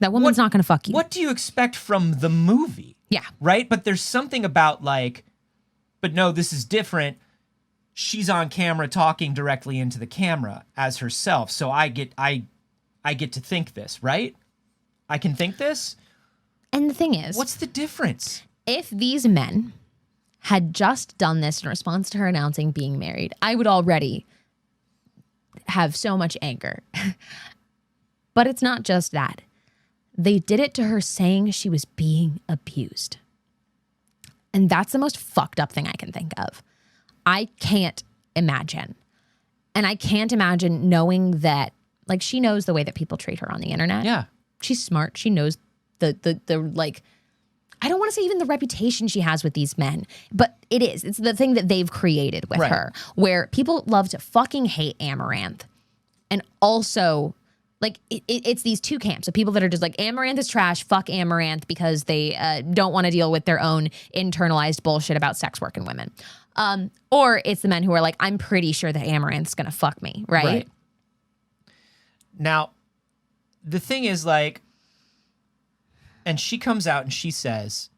That woman's not going to fuck you. What do you expect from the movie? Yeah. Right? But there's something about like, but no, this is different. She's on camera talking directly into the camera as herself. So I get to think this, right? I can think this. And the thing is, What's the difference? if these men had just done this in response to her announcing being married, I would already have so much anger. But it's not just that. They did it to her saying she was being abused. And that's the most fucked up thing I can think of. I can't imagine. And I can't imagine knowing that, like, she knows the way that people treat her on the internet. Yeah. She's smart. She knows the like, I don't want to say even the reputation she has with these men, but it is. It's the thing that they've created with Right. her, where people love to fucking hate Amaranth. And also, like, it's these two camps of people that are just like, Amaranth is trash, fuck Amaranth, because they don't want to deal with their own internalized bullshit about sex work and women. Or it's the men who are like, I'm pretty sure that Amaranth's going to fuck me, right? Now, the thing is, like, and she comes out and she says,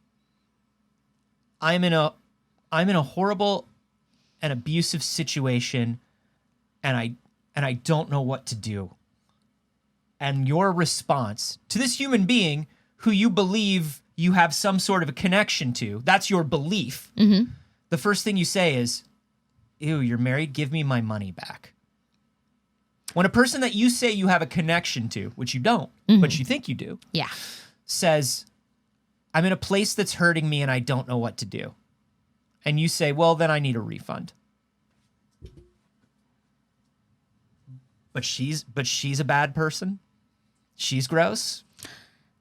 I'm in a horrible and abusive situation, and I don't know what to do. And your response to this human being who you believe you have some sort of a connection to, that's your belief. Mm-hmm. The first thing you say is, ew, you're married? Give me my money back. When a person that you say you have a connection to, which you don't, but you think you do, Yeah. says, I'm in a place that's hurting me and I don't know what to do. And you say, well, then I need a refund. But she's a bad person. She's gross.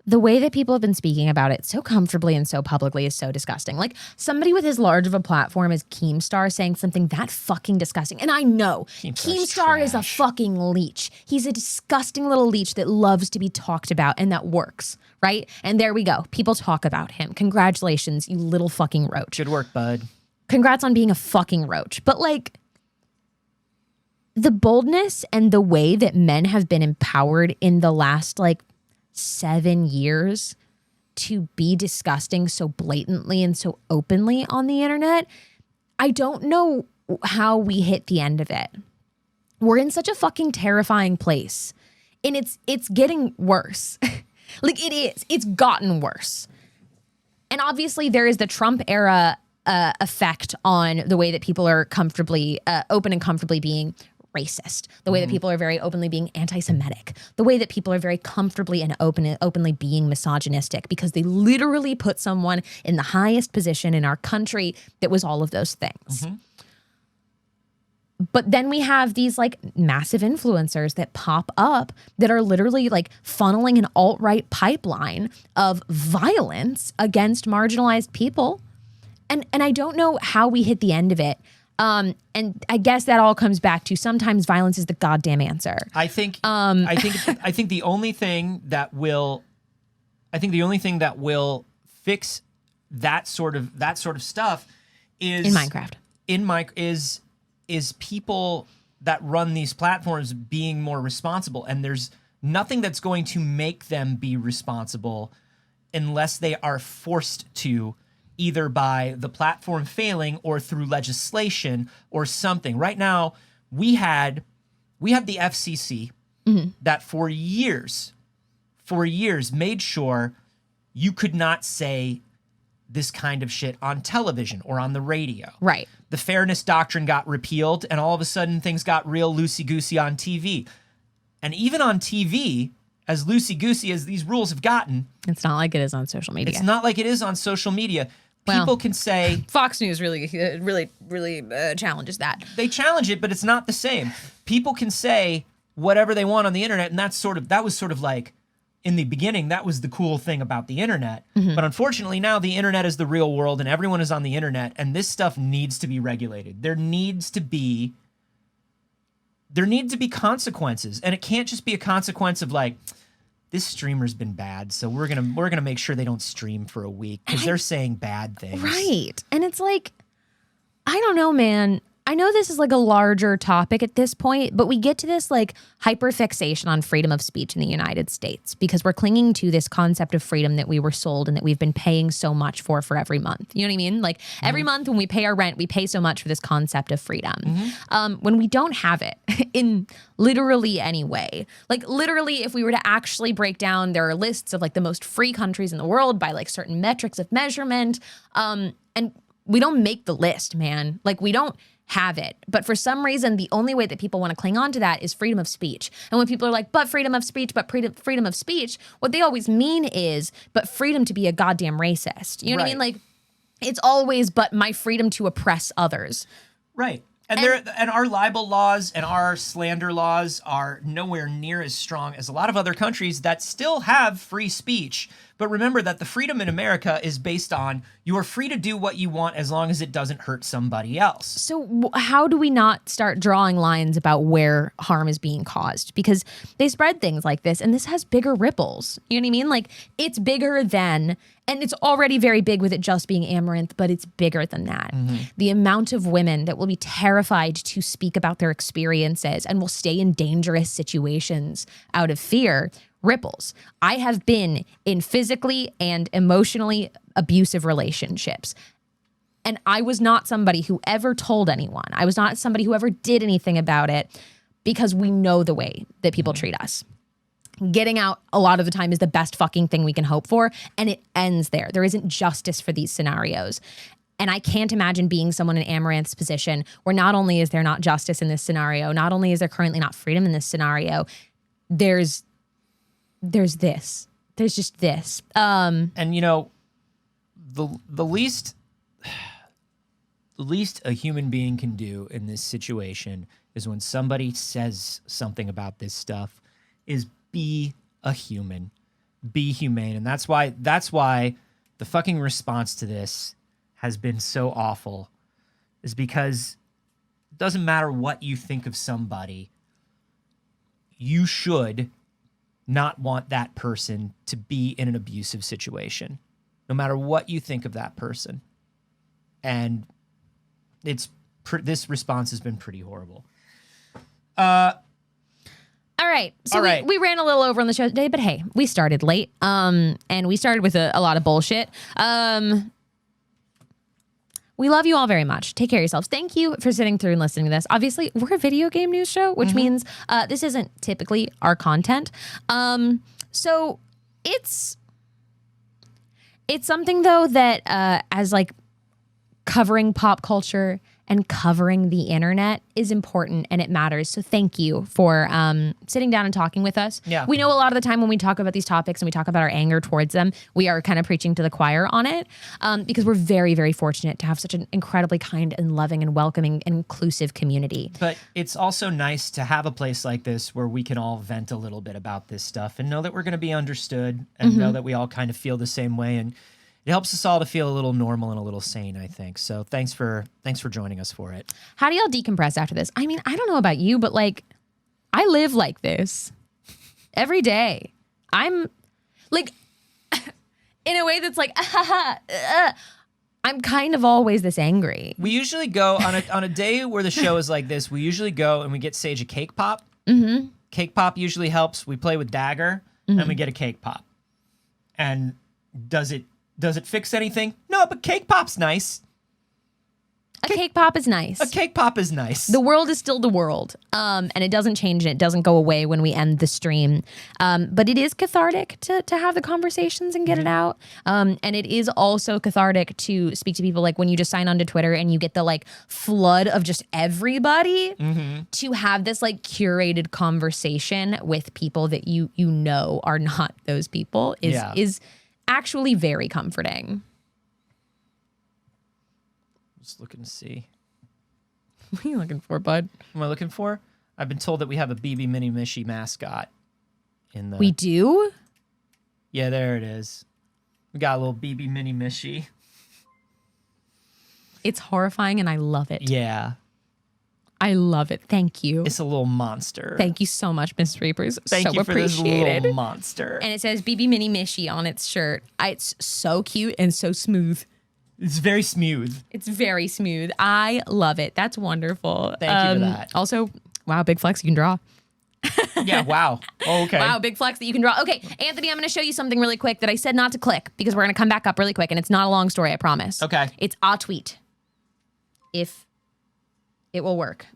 The way that people have been speaking about it so comfortably and so publicly is so disgusting. Like, somebody with as large of a platform as Keemstar saying something that fucking disgusting. And I know Keemstar is a trash. fucking leech. He's a disgusting little leech that loves to be talked about, and that works, right? And there we go. People talk about him. Congratulations, you little fucking roach. Good work, bud. Congrats on being a fucking roach. But like, the boldness and the way that men have been empowered in the last like 7 years to be disgusting so blatantly and so openly on the internet, I don't know how we hit the end of it. We're in such a fucking terrifying place, and it's getting worse. Like, it is. It's gotten worse. And obviously there is the Trump era effect on the way that people are comfortably open and comfortably being racist, the way that people are very openly being anti-Semitic, the way that people are very comfortably and openly being misogynistic, because they literally put someone in the highest position in our country that was all of those things. But then we have these like massive influencers that pop up that are literally like funneling an alt-right pipeline of violence against marginalized people. And I don't know how we hit the end of it. And I guess that all comes back to sometimes violence is the goddamn answer. I think the only thing that will fix that sort of stuff is In Minecraft. Is people that run these platforms being more responsible, and there's nothing that's going to make them be responsible unless they are forced to, either by the platform failing or through legislation or something. Right now, we had the FCC that for years made sure you could not say this kind of shit on television or on the radio. Right. The fairness doctrine got repealed, and all of a sudden things got real loosey-goosey on TV. And even on TV, as loosey-goosey as these rules have gotten, It's not like it is on social media. it's not like it is on social media. Well, People can say... Fox News really challenges that. They challenge it, but it's not the same. People can say whatever they want on the internet, and that was sort of like, in the beginning, that was the cool thing about the internet. But unfortunately, now the internet is the real world, and everyone is on the internet, and this stuff needs to be regulated. There needs to be consequences, and it can't just be a consequence of like, this streamer's been bad, so we're gonna make sure they don't stream for a week because they're saying bad things. Right. And it's like, I don't know, man. I know this is like a larger topic at this point, but we get to this like hyperfixation on freedom of speech in the United States because we're clinging to this concept of freedom that we were sold and that we've been paying so much for every month. You know what I mean? Like every month when we pay our rent, we pay so much for this concept of freedom. When we don't have it in literally any way, like literally if we were to actually break down, there are lists of like the most free countries in the world by like certain metrics of measurement. And we don't make the list, man. Like we don't have it. But for some reason, the only way that people want to cling on to that is freedom of speech. And when people are like, but freedom of speech, freedom of speech, what they always mean is, but freedom to be a goddamn racist. You know what I mean? Like, it's always, but my freedom to oppress others. Right. And our libel laws and our slander laws are nowhere near as strong as a lot of other countries that still have free speech. But remember that the freedom in America is based on you are free to do what you want as long as it doesn't hurt somebody else. So how do we not start drawing lines about where harm is being caused? Because they spread things like this and this has bigger ripples. You know what I mean? Like it's bigger than, and it's already very big with it just being Amaranth, but it's bigger than that. The amount of women that will be terrified to speak about their experiences and will stay in dangerous situations out of fear ripples. I have been in physically and emotionally abusive relationships. And I was not somebody who ever told anyone. I was not somebody who ever did anything about it because we know the way that people treat us. Getting out a lot of the time is the best fucking thing we can hope for. And it ends there. There isn't justice for these scenarios. And I can't imagine being someone in Amaranth's position where not only is there not justice in this scenario, not only is there currently not freedom in this scenario, there's this. There's just this. And you know, the least a human being can do in this situation is when somebody says something about this stuff is be a human. Be humane. And that's why the fucking response to this has been so awful, is because it doesn't matter what you think of somebody, you should not want that person to be in an abusive situation, no matter what you think of that person. And this response has been pretty horrible. All right. So All right. We ran a little over on the show today, but hey, we started late. And we started with a lot of bullshit. We love you all very much. Take care of yourselves. Thank you for sitting through and listening to this. Obviously, we're a video game news show, which means this isn't typically our content. So it's something though that as like covering pop culture and covering the internet is important and it matters. So thank you for sitting down and talking with us. Yeah. We know a lot of the time when we talk about these topics and we talk about our anger towards them, we are kind of preaching to the choir on it because we're very, very fortunate to have such an incredibly kind and loving and welcoming and inclusive community. But it's also nice to have a place like this where we can all vent a little bit about this stuff and know that we're going to be understood and know that we all kind of feel the same way. And it helps us all to feel a little normal and a little sane, I think. So thanks for joining us for it. How do y'all decompress after this? I mean, I don't know about you, but like, I live like this every day. I'm like, in a way that's like, I'm kind of always this angry. We usually go on a day where the show is like this. We usually go and we get Saige a cake pop. Cake pop usually helps. We play with Dagger and we get a cake pop. And does it fix anything? No, but cake pop's nice. A cake pop is nice. A cake pop is nice. The world is still the world, and it doesn't change and it doesn't go away when we end the stream. But it is cathartic to have the conversations and get it out. And it is also cathartic to speak to people like when you just sign on to Twitter and you get the like flood of just everybody to have this like curated conversation with people that you know are not those people is actually very comforting. Just looking to see. What are you looking for, bud? What am I looking for? I've been told that we have a BB Mini Mishy mascot in the. We do? Yeah, there it is. We got a little BB Mini Mishy. It's horrifying and I love it. Yeah. I love it. Thank you. It's a little monster. Thank you so much, Miss Reapers. Thank so you for this appreciated. little monster. And it says BB Mini Mishy on its shirt. It's so cute and so smooth. It's very smooth. It's very smooth. I love it. That's wonderful. Thank you for that. Also, wow, big flex, you can draw. Yeah, wow. Okay. Wow, big flex that you can draw. Okay, Anthony, I'm going to show you something really quick that I said not to click because we're going to come back up really quick, and it's not a long story, I promise. Okay. It's a tweet. If it will work.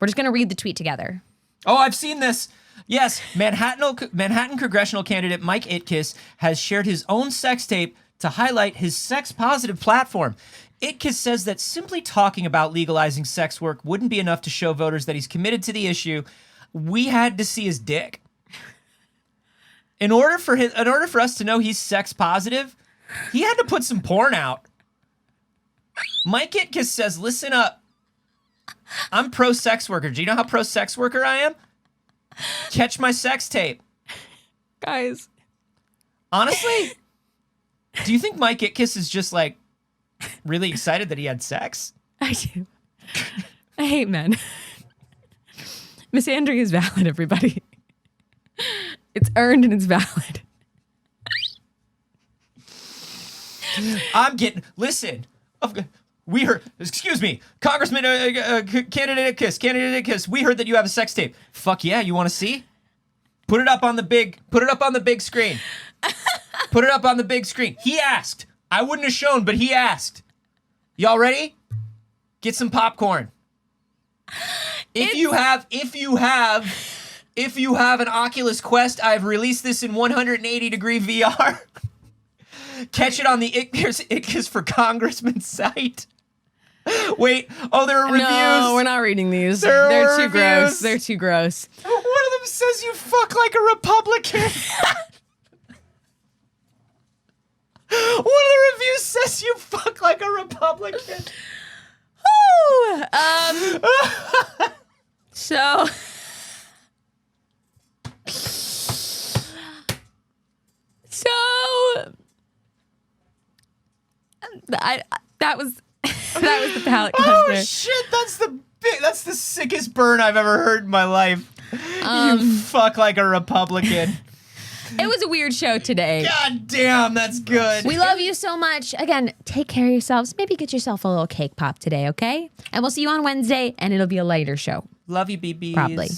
We're just going to read the tweet together. Oh, I've seen this. Yes, Manhattan congressional candidate Mike Itkis has shared his own sex tape to highlight his sex-positive platform. Itkis says that simply talking about legalizing sex work wouldn't be enough to show voters that he's committed to the issue. We had to see his dick. In order for us to know he's sex-positive, he had to put some porn out. Mike Itkis says, listen up. I'm pro-sex worker. Do you know how pro-sex worker I am? Catch my sex tape. Guys. Honestly, do you think Mike Itkis is just like really excited that he had sex? I do. I hate men. Misandry is valid, everybody. It's earned and it's valid. Listen. We heard, excuse me, Congressman, candidate Itkis, we heard that you have a sex tape. Fuck yeah, you want to see? Put it up on the big screen. Put it up on the big screen. He asked. I wouldn't have shown, but he asked. Y'all ready? Get some popcorn. If you have an Oculus Quest, I've released this in 180-degree VR. Catch it on the Itkis for Congressman site. Wait, there are reviews. No, we're not reading these. They're too reviews. gross. They're too gross. One of them says you fuck like a Republican. One of the reviews says you fuck like a Republican. Woo! So that was the palate cleanser. Oh shit, that's the sickest burn I've ever heard in my life. You fuck like a Republican. It was a weird show today. God damn, that's good. We love you so much. Again, take care of yourselves. Maybe get yourself a little cake pop today, okay? And we'll see you on Wednesday, and it'll be a lighter show. Love you, BBs. Probably.